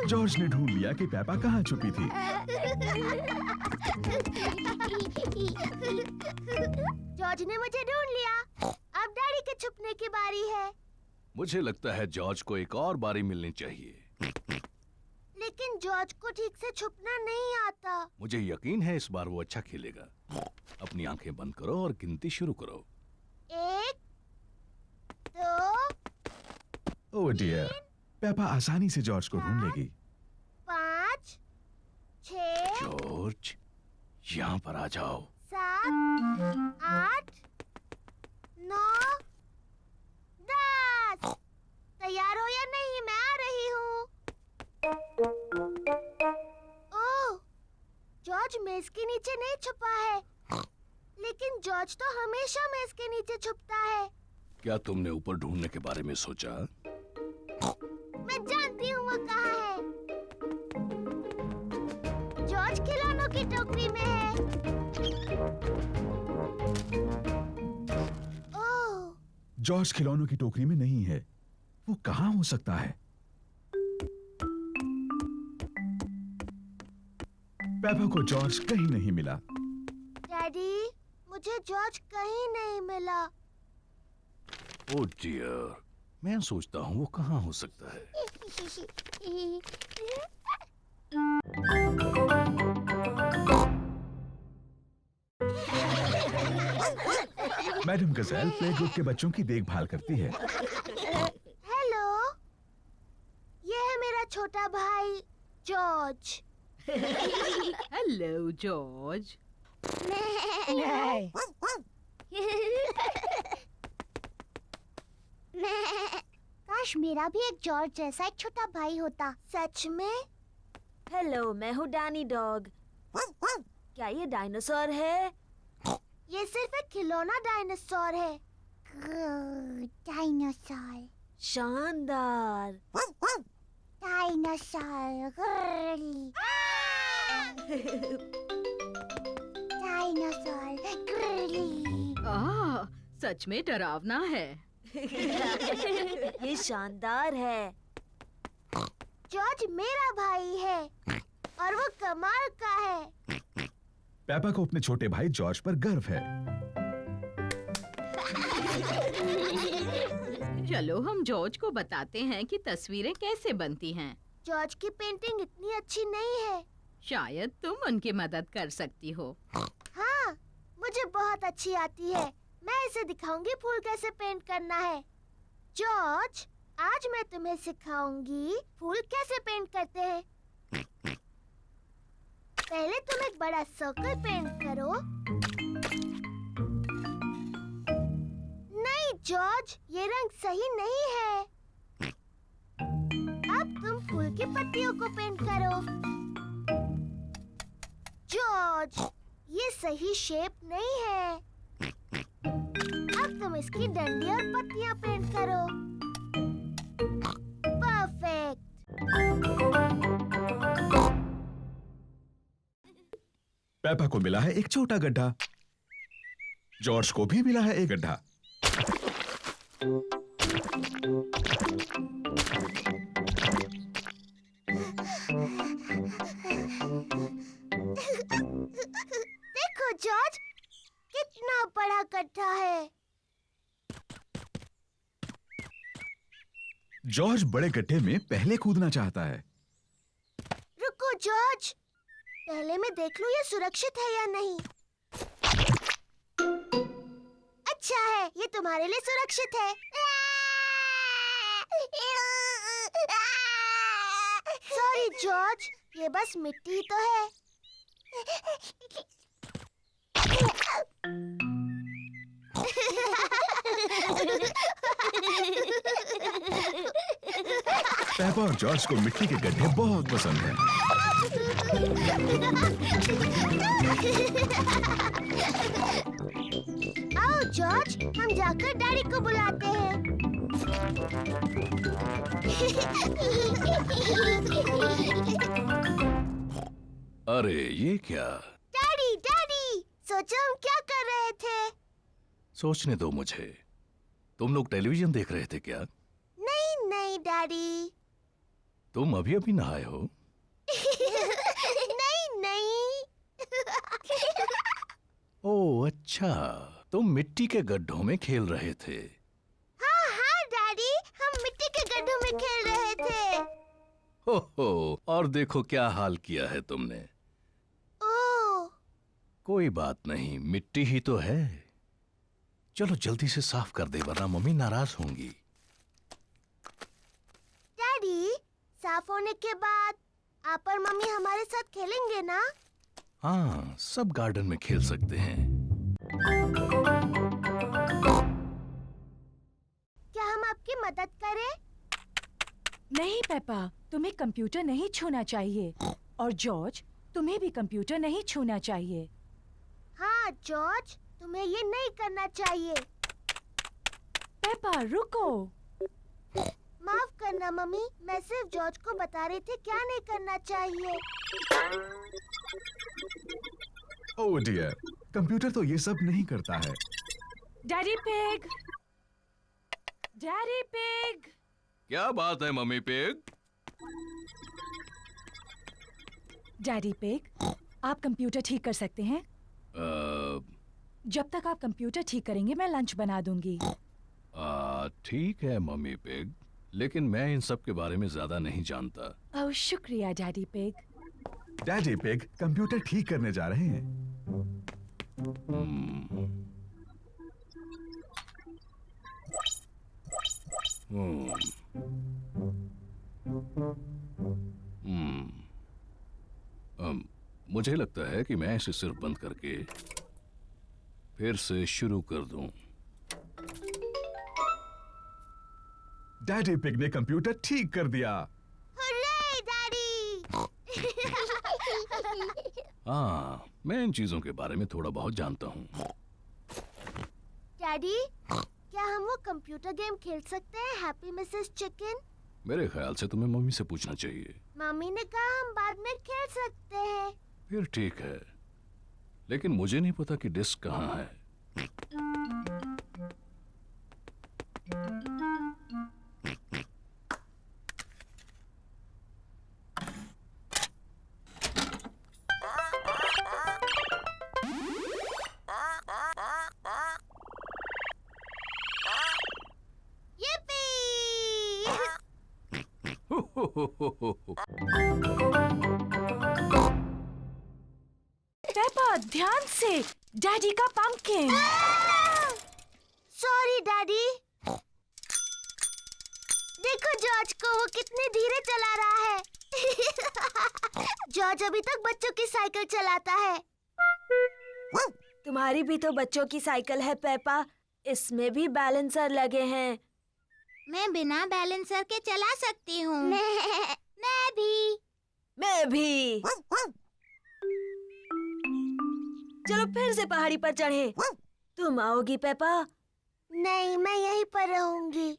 जॉर्ज ने ढूंढ लिया कि पेपा कहाँ छुपी थी। जॉर्ज ने मुझे ढूंढ लिया। अब डैडी के छुपने की बारी है। मुझे लगता है जॉर्ज को एक और बारी मिलनी चाहिए। लेकिन जॉर्ज को ठीक से छुपना नहीं आता। मुझे यकीन है इस बार वो अच्छा खेलेगा। अपनी आंखें बंद करो और गिनती शुरू करो। 1, 2, ओह डियर, पेपा आसानी से जॉर्ज को ढूंढ लेगी। 5, 6, जॉर्ज, यहाँ पर आ जाओ। 7, 8, 9, 10। तैयार हो या नहीं? मैं आ रही हूँ। ओह, जॉर्ज मेज के नीचे नहीं छुपा है। लेकिन जॉर्ज तो हमेशा मेज के नीचे छुपता है। क्या तुमने ऊपर ढूंढने के बारे में सोचा? मैं जानती हूँ वो कहाँ है। जॉर्ज खिलौनों की टोकरी में है। ओह, जॉर्ज खिलौनों की टोकरी में नहीं है। वो कहाँ हो सकता है? पेपा को जॉर्ज कहीं नहीं मिला। डैडी, मुझे जॉर्ज कहीं नहीं मिला। ओह डियर, मैं सोचता हूँ वो कहाँ हो सकता है। मैडम गजेल प्ले ग्रुप के बच्चों की देखभाल करती है। हेलो, ये है मेरा छोटा भाई जॉर्ज। Hello George. काश मेरा भी एक जॉर्ज जैसा एक छोटा भाई होता। सच में? हेलो, मैं हूँ डैनी डॉग। क्या ये डायनासोर है? ये सिर्फ एक खिलौना डायनासोर है। डायनासोर। शानदार। डायनासोर। डायनासोर। सच में डरावना है। ये शानदार है। जॉर्ज मेरा भाई है और वो कमाल का है। पेपा को अपने छोटे भाई जॉर्ज पर गर्व है। चलो हम जॉर्ज को बताते हैं कि तस्वीरें कैसे बनती हैं। जॉर्ज की पेंटिंग इतनी अच्छी नहीं है। शायद तुम उनकी मदद कर सकती हो। हाँ, मुझे बहुत अच्छी आती है। मैं इसे दिखाऊंगी फूल कैसे पेंट करना है। जॉर्ज, आज मैं तुम्हें सिखाऊंगी फूल कैसे पेंट करते हैं। पहले तुम एक बड़ा सर्कल पेंट करो। नहीं जॉर्ज, ये रंग सही नहीं है। अब तुम फूल की पत्तियों को पेंट करो। जॉर्ज, ये सही शेप नहीं है। अब तुम इसकी डंडी और पत्तियां पेंट करो। परफेक्ट। पेपा को मिला है एक छोटा गड्ढा। जॉर्ज को भी मिला है एक गड्ढा। देखो जॉर्ज, कितना बड़ा गड्ढा है। जॉर्ज बड़े गड्ढे में पहले कूदना चाहता है। रुको जॉर्ज, पहले मैं देख लूं ये सुरक्षित है या नहीं। अच्छा है, ये तुम्हारे लिए सुरक्षित है। सॉरी जॉर्ज, ये बस मिट्टी ही तो है। पेपा और जॉर्ज को मिट्टी के गड्ढे बहुत पसंद हैं। आओ जॉर्ज, हम जाकर डैडी को बुलाते हैं। अरे ये क्या? डैडी डैडी, सोचो हम क्या कर रहे थे। सोचने दो मुझे। तुम लोग टेलीविजन देख रहे थे क्या? नहीं नहीं डैडी। तुम अभी अभी नहाए हो? नहीं नहीं। ओह अच्छा, तुम मिट्टी के गड्ढों में खेल रहे थे। हाँ हाँ डैडी, हम मिट्टी के गड्ढों में खेल रहे थे। हो, और देखो क्या हाल किया है तुमने। ओह। कोई बात नहीं, मिट्टी ही तो है। चलो जल्दी से साफ कर दे वरना मम्मी नाराज होंगी। डैडी, साफ होने के बाद आप और मम्मी हमारे साथ खेलेंगे ना? हाँ, सब गार्डन में खेल सकते हैं। क्या हम आपकी मदद करें? नहीं पेपा, तुम्हें कंप्यूटर नहीं छूना चाहिए। और जॉर्ज, तुम्हें भी कंप्यूटर नहीं छूना चाहिए। हाँ जॉर्ज, तुम्हें ये नहीं करना चाहिए। पेपा रुको। माफ करना मम्मी, मैं सिर्फ जॉर्ज को बता रही थी क्या नहीं करना चाहिए। ओह डियर, कंप्यूटर तो ये सब नहीं करता है। Daddy pig, daddy pig. क्या बात है मम्मी पिग? डैडी पिग, आप कंप्यूटर ठीक कर सकते हैं? जब तक आप कंप्यूटर ठीक करेंगे मैं लंच बना दूंगी। ठीक है मम्मी पिग, लेकिन मैं इन सब के बारे में ज्यादा नहीं जानता। ओह शुक्रिया daddy pig. Daddy pig computer ठीक करने जा रहे हैं। मुझे लगता है कि मैं इसे सिर्फ बंद करके फिर से शुरू कर दूं। डैडी पिग ने कंप्यूटर ठीक कर दिया। Hurray, daddy! हाँ, मैं इन चीजों के बारे में थोड़ा बहुत जानता हूँ। डैडी, क्या हम वो कंप्यूटर गेम खेल सकते हैं, हैप्पी मिसेस चिकन? मेरे ख्याल से तुम्हें मम्मी से पूछना चाहिए। मम्मी ने कहा हम बाद में खेल सकते हैं। फिर ठीक है, लेकिन मुझे नहीं पता कि डिस्क कहाँ है। पेपा, ध्यान से, डैडी का पंपकिन। Sorry daddy. देखो जॉर्ज को, वो कितने धीरे चला रहा है। जॉर्ज अभी तक बच्चों की साइकिल चलाता है। तुम्हारी भी तो बच्चों की साइकिल है पेपा, इसमें भी बैलेंसर लगे हैं। मैं बिना बैलेंसर के चला सकती हूँ। मैं भी। मैं भी। चलो फिर से पहाड़ी पर चढ़े। तुम आओगी पेपा? नहीं, मैं यहीं पर रहूंगी।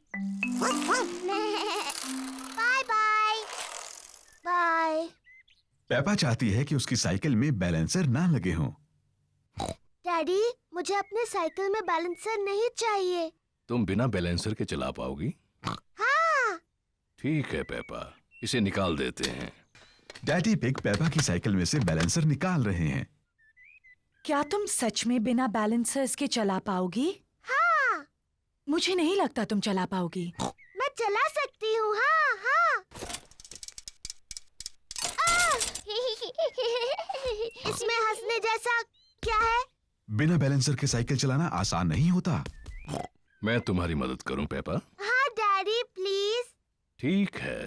Bye bye. बाय। पेपा चाहती है कि उसकी साइकिल में बैलेंसर ना लगे हों। डैडी, मुझे अपने साइकिल में बैलेंसर नहीं चाहिए। तुम बिना बैलेंसर के चला पाओगी? हाँ। ठीक है पेपा, इसे निकाल देते हैं। डैडी पिग पेपा की साइकिल में से बैलेंसर निकाल रहे हैं। क्या तुम सच में बिना बैलेंसर्स के चला पाओगी? हाँ। मुझे नहीं लगता तुम चला पाओगी। मैं चला सकती हूँ। हाँ हाँ। इसमें हंसने जैसा क्या है? बिना बैलेंसर के साइकिल चलाना आसान नहीं होता। मैं तुम्हारी मदद करूं पेपा? हाँ डैडी, प्लीज। ठीक है।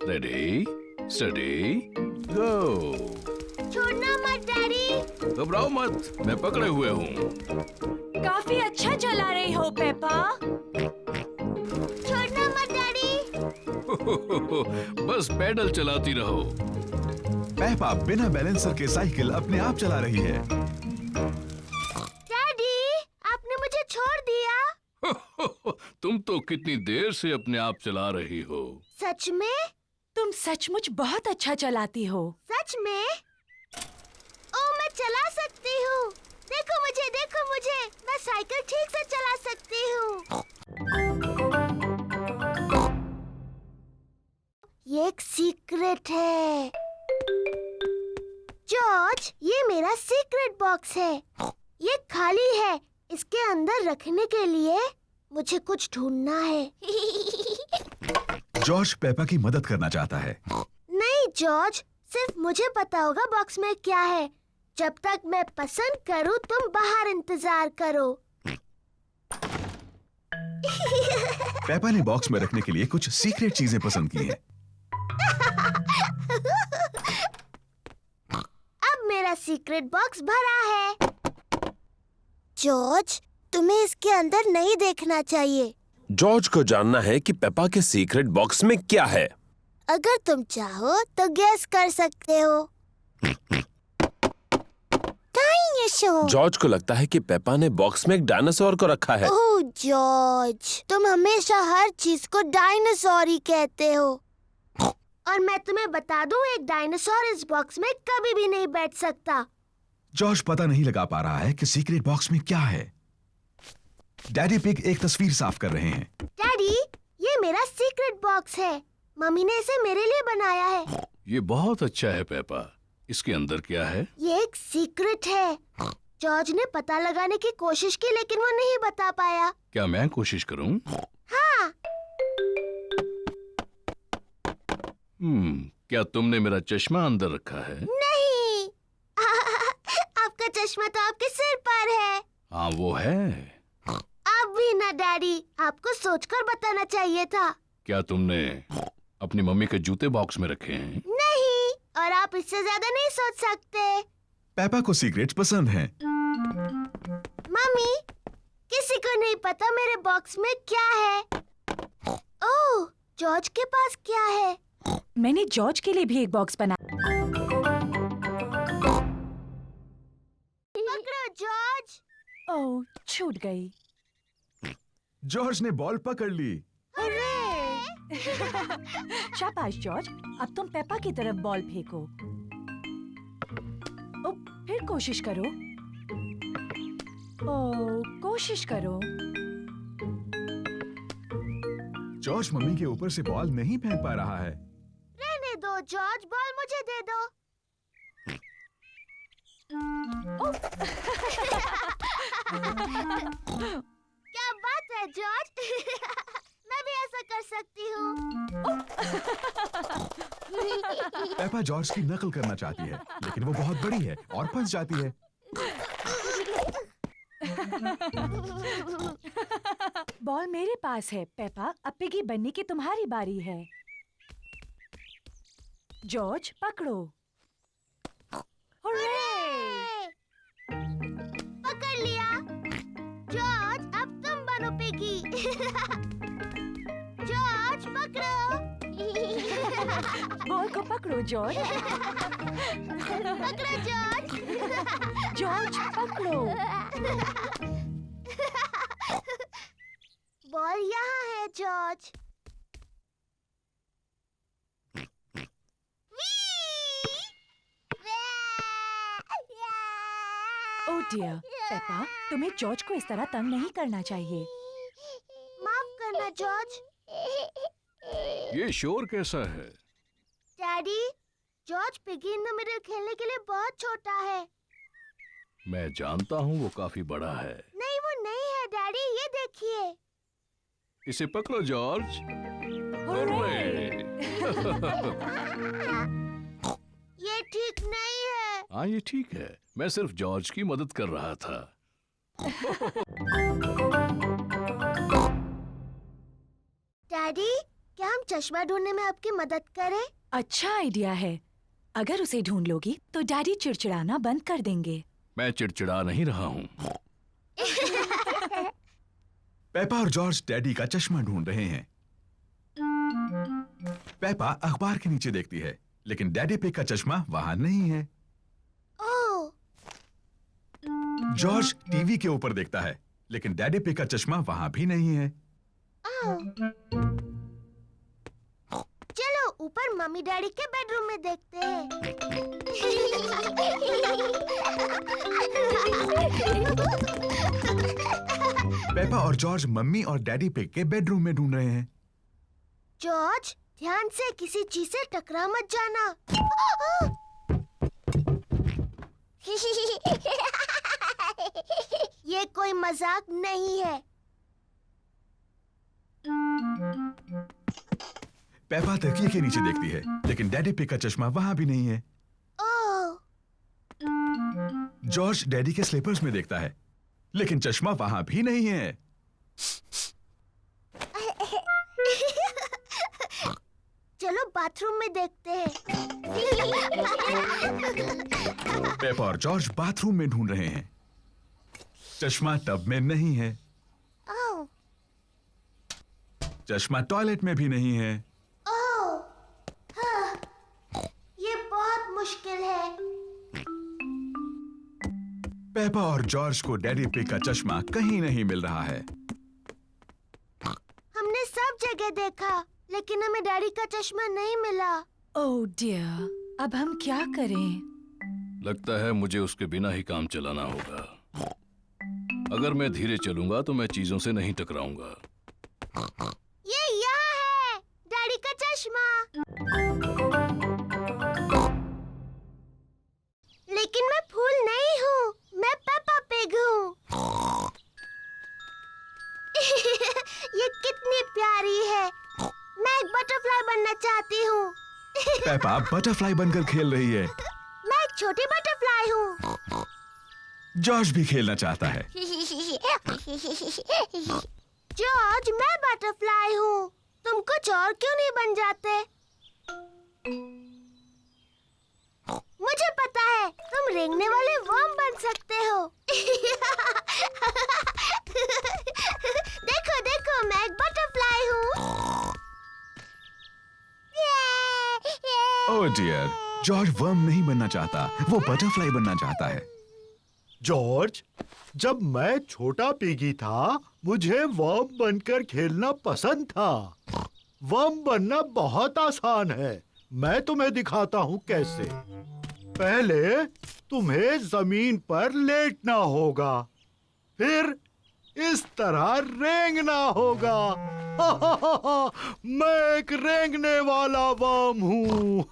रेडी, स्टडी, गो। छोड़ना मत डैडी। घबराओ मत, मैं पकड़े हुए हूँ। काफी अच्छा चला रही हो पेपा। छोड़ना मत डैडी। बस पैडल चलाती रहो। पेपा बिना बैलेंसर के साइकिल अपने आप चला रही है। डैडी, आपने मुझे छोड़ दिया। तुम तो कितनी देर से अपने आप चला रही हो। सच में? तुम सचमुच बहुत अच्छा चलाती हो। सच में? ओ, मैं चला सकती हूँ। देखो मुझे, मैं साइकिल ठीक से चला सकती हूँ। ये एक सीक्रेट है। जॉर्ज, ये मेरा सीक्रेट बॉक्स है। ये खाली है। इसके अंदर रखने के लिए मुझे कुछ ढूंढना है। जॉर्ज पेपा की मदद करना चाहता है। नहीं जॉर्ज, सिर्फ मुझे पता होगा बॉक्स में क्या है। जब तक मैं पसंद करूं, तुम बाहर इंतजार करो। पेपा ने बॉक्स में रखने के लिए कुछ सीक्रेट चीजें पसंद की हैं। अब मेरा सीक्रेट बॉक्स भरा है। जॉर्ज, तुम्हें इसके अंदर नहीं देखना चाहिए। जॉर्ज को जानना है कि पेपा के सीक्रेट बॉक्स में क्या है। अगर तुम चाहो तो गेस कर सकते हो। डायनासोर। जॉर्ज को लगता है कि पेपा ने बॉक्स में एक डायनासोर को रखा है। ओह जॉर्ज, तुम हमेशा हर चीज को डायनासोर ही कहते हो। और मैं तुम्हें बता दूं, एक डायनासोर इस बॉक्स में कभी भी नहीं बैठ सकता। जॉर्ज पता नहीं लगा पा रहा है कि सीक्रेट बॉक्स में क्या है। डैडी पिग एक तस्वीर साफ कर रहे हैं। डैडी, ये मेरा सीक्रेट बॉक्स है। मम्मी ने इसे मेरे लिए बनाया है। ये बहुत अच्छा है पेपा। इसके अंदर क्या है? ये एक सीक्रेट है। जॉर्ज ने पता लगाने की कोशिश की, लेकिन वो नहीं बता पाया। क्या मैं कोशिश करूं? हाँ। क्या तुमने मेरा चश्मा अंदर रखा है? नहीं। आपका चश्मा तो आपके सिर पर है। हाँ वो है। अब भी ना डैडी, आपको सोचकर बताना चाहिए था। क्या तुमने अपनी मम्मी के जूते बॉक्स में रखे हैं? नहीं, और आप इससे ज्यादा नहीं सोच सकते। पेपा को सीक्रेट्स पसंद हैं। मम्मी, किसी को नहीं पता मेरे बॉक्स में क्या है। ओह, जॉर्ज के पास क्या है? मैंने जॉर्ज के लिए भी एक बॉक्स बना। पकड़ो जॉर्ज। ओह, छूट गई। जॉर्ज ने बॉल पकड़ ली। शाबाश जॉर्ज, अब तुम पेपा की तरफ बॉल फेंको। ओ, फिर कोशिश करो। ओ, कोशिश करो। जॉर्ज मम्मी के ऊपर से बॉल नहीं फेंक पा रहा है। रहने दो जॉर्ज, बॉल मुझे दे दो। क्या बात है जॉर्ज? मैं भी ऐसा कर सकती हूँ। पेपा जॉर्ज की नकल करना चाहती है, लेकिन वो बहुत बड़ी है और फंस जाती है। बॉल मेरे पास है पेपा, अब पिगी बनने की तुम्हारी बारी है। जॉर्ज पकड़ो। पकड़ लिया। जॉर्ज, अब तुम बनो पिगी। जॉर्ज पकड़ो। बॉल को पकड़ो जॉर्ज। पकड़ो जॉर्ज। जॉर्ज पकड़ो। बॉल यहाँ है जॉर्ज। ओह डियर, पेपा, तुम्हें जॉर्ज को इस तरह तंग नहीं करना चाहिए। माफ करना जॉर्ज। ये शोर कैसा है? Daddy, George piggy in the middle खेलने के लिए बहुत छोटा है। मैं जानता हूँ वो काफी बड़ा है। नहीं, वो नहीं है डैडी, ये देखिए। इसे पकड़ो जॉर्ज। ये ठीक नहीं है। हाँ, ये ठीक है। मैं सिर्फ जॉर्ज की मदद कर रहा था। डैडी, क्या हम चश्मा ढूंढने में आपकी मदद करें? अच्छा आइडिया है। अगर उसे ढूंढ लोगी तो डैडी चिड़चिड़ाना बंद कर देंगे। मैं चिड़चिड़ा नहीं रहा हूँ। पेपा और जॉर्ज डैडी का चश्मा ढूंढ रहे हैं। पेपा अखबार के नीचे देखती है, लेकिन डैडी पिग का चश्मा वहां नहीं है। ओह, जॉर्ज टीवी के ऊपर देखता है, लेकिन डैडी पिग का चश्मा वहां भी नहीं है। चलो ऊपर मम्मी डैडी के बेडरूम में देखते हैं। पेपा और जॉर्ज मम्मी और डैडी पिग के बेडरूम में ढूंढ रहे हैं। जॉर्ज, ध्यान से किसी चीज से टकरा मत जाना। ये कोई मजाक नहीं है। पेपा तकिए के नीचे देखती है, लेकिन डैडी पिग का चश्मा वहां भी नहीं है। ओह, जॉर्ज डैडी के स्लीपर्स में देखता है, लेकिन चश्मा वहां भी नहीं है। चलो बाथरूम में देखते हैं। पेपा और जॉर्ज बाथरूम में ढूंढ रहे हैं। चश्मा टब में नहीं है। ओह, चश्मा टॉयलेट में भी नहीं है। ओह, हाँ, ये बहुत मुश्किल है। पेपा और जॉर्ज को डैडी पिग का चश्मा कहीं नहीं मिल रहा है। हमने सब जगह देखा, लेकिन हमें डैडी का चश्मा नहीं मिला। ओह डियर, अब हम क्या करें? लगता है मुझे उसके बिना ही काम चलाना होगा। अगर मैं धीरे चलूंगा तो मैं चीजों से नहीं टकराऊंगा। ये यहाँ है, डैडी का चश्मा। लेकिन मैं फूल नहीं हूँ, मैं पेपा पिग हूँ। ये कितनी प्यारी है। मैं एक बटरफ्लाई बनना चाहती हूँ। पेपा बटरफ्लाई बनकर खेल रही है। मैं एक छोटी बटरफ्लाई हूँ। जॉर्ज भी खेलना चाहता है। जॉर्ज, मैं बटरफ्लाई हूँ। तुम कुछ और क्यों नहीं बन जाते? मुझे पता है, तुम रेंगने वाले वर्म बन सकते हो। देखो देखो, मैं एक बटरफ्लाई हूँ। डियर, जॉर्ज वर्म नहीं बनना चाहता, वो बटरफ्लाई बनना चाहता है। जॉर्ज, जब मैं छोटा पिगी था मुझे वर्म बनकर खेलना पसंद था। वर्म बनना बहुत आसान है, मैं तुम्हें दिखाता हूँ कैसे। पहले तुम्हें जमीन पर लेटना होगा, फिर इस तरह रेंगना होगा। मैं एक रेंगने वाला वर्म हूँ।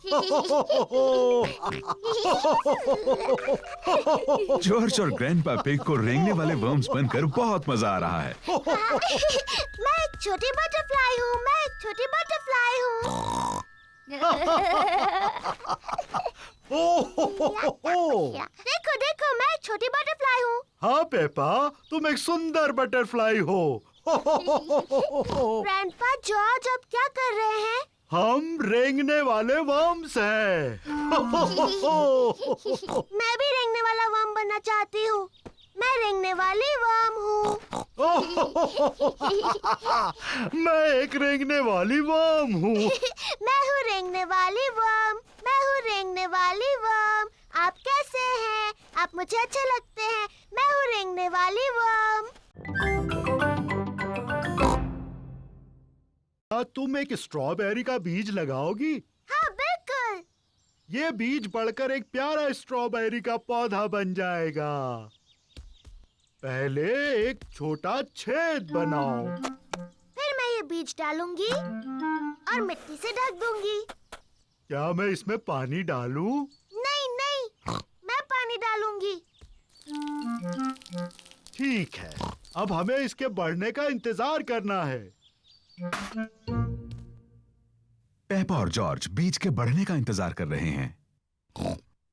जॉर्ज और ग्रैंडपा पिग को रेंगने वाले वर्म्स बनकर बहुत मजा आ रहा है। मैं एक छोटी बटरफ्लाई हूँ, मैं एक छोटी बटरफ्लाई हूँ। देखो देखो, मैं एक छोटी बटरफ्लाई हूँ। हाँ पेपा, तुम एक सुंदर बटरफ्लाई हो। ग्रैंडपा, जॉर्ज अब क्या कर रहे हैं? हम रेंगने वाले वर्म्स हैं। मैं भी रेंगने वाला वर्म बनना चाहती हूँ। मैं रेंगने वाली वर्म हूँ। मैं एक रेंगने वाली वर्म हूँ। मैं हूँ रेंगने वाली वर्म, मैं हूँ रेंगने वाली वर्म। आप कैसे हैं? आप मुझे अच्छे लगते हैं। मैं हूँ रेंगने वाली वर्म। तुम एक स्ट्रॉबेरी का बीज लगाओगी? हाँ बिल्कुल। ये बीज बढ़कर एक प्यारा स्ट्रॉबेरी का पौधा बन जाएगा। पहले एक छोटा छेद बनाओ। फिर मैं ये बीज डालूंगी और मिट्टी से ढक दूंगी। क्या मैं इसमें पानी डालूं? नहीं नहीं, मैं पानी डालूंगी। ठीक है, अब हमें इसके बढ़ने का इंतजार करना है। पेपा और जॉर्ज बीज के बढ़ने का इंतजार कर रहे हैं।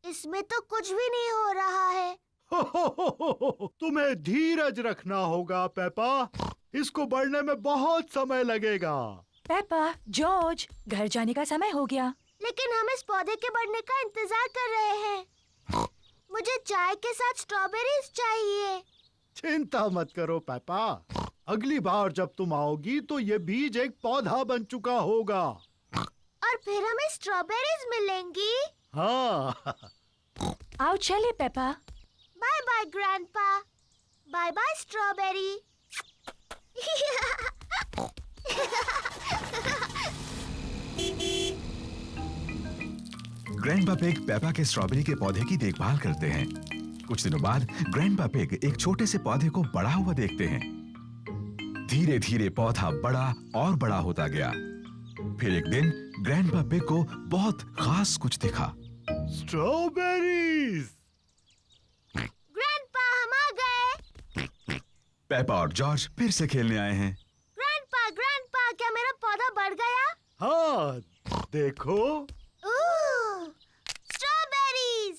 इसमें तो कुछ भी नहीं हो रहा है। तुम्हें धीरज रखना होगा पेपा, इसको बढ़ने में बहुत समय लगेगा। पेपा, जॉर्ज, घर जाने का समय हो गया। लेकिन हम इस पौधे के बढ़ने का इंतजार कर रहे हैं। मुझे चाय के साथ स्ट्रॉबेरीज चाहिए। चिंता मत करो पेपा, अगली बार जब तुम आओगी तो ये बीज एक पौधा बन चुका होगा। और फिर हमें स्ट्रॉबेरीज मिलेंगी। हाँ। आओ चले Peppa. Bye bye Grandpa, bye bye strawberry. Grandpa Pig Peppa के स्ट्रॉबेरी के पौधे की देखभाल करते हैं। कुछ दिनों बाद ग्रैंडपा पिग एक छोटे से पौधे को बड़ा हुआ देखते हैं। धीरे धीरे पौधा बड़ा और बड़ा होता गया। फिर एक दिन ग्रैंडपा पिग को बहुत खास कुछ दिखा। स्ट्रॉबेरीज। ग्रैंडपा, हम आ गए। पेपा और जॉर्ज फिर से खेलने आए हैं। ग्रैंडपा, ग्रैंडपा, क्या मेरा पौधा बढ़ गया? हाँ, देखो। स्ट्रॉबेरीज।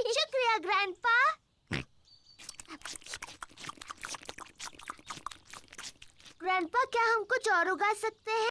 शुक्रिया ग्रैंडपा। ग्रैंडपा, क्या हम कुछ और उगा सकते हैं?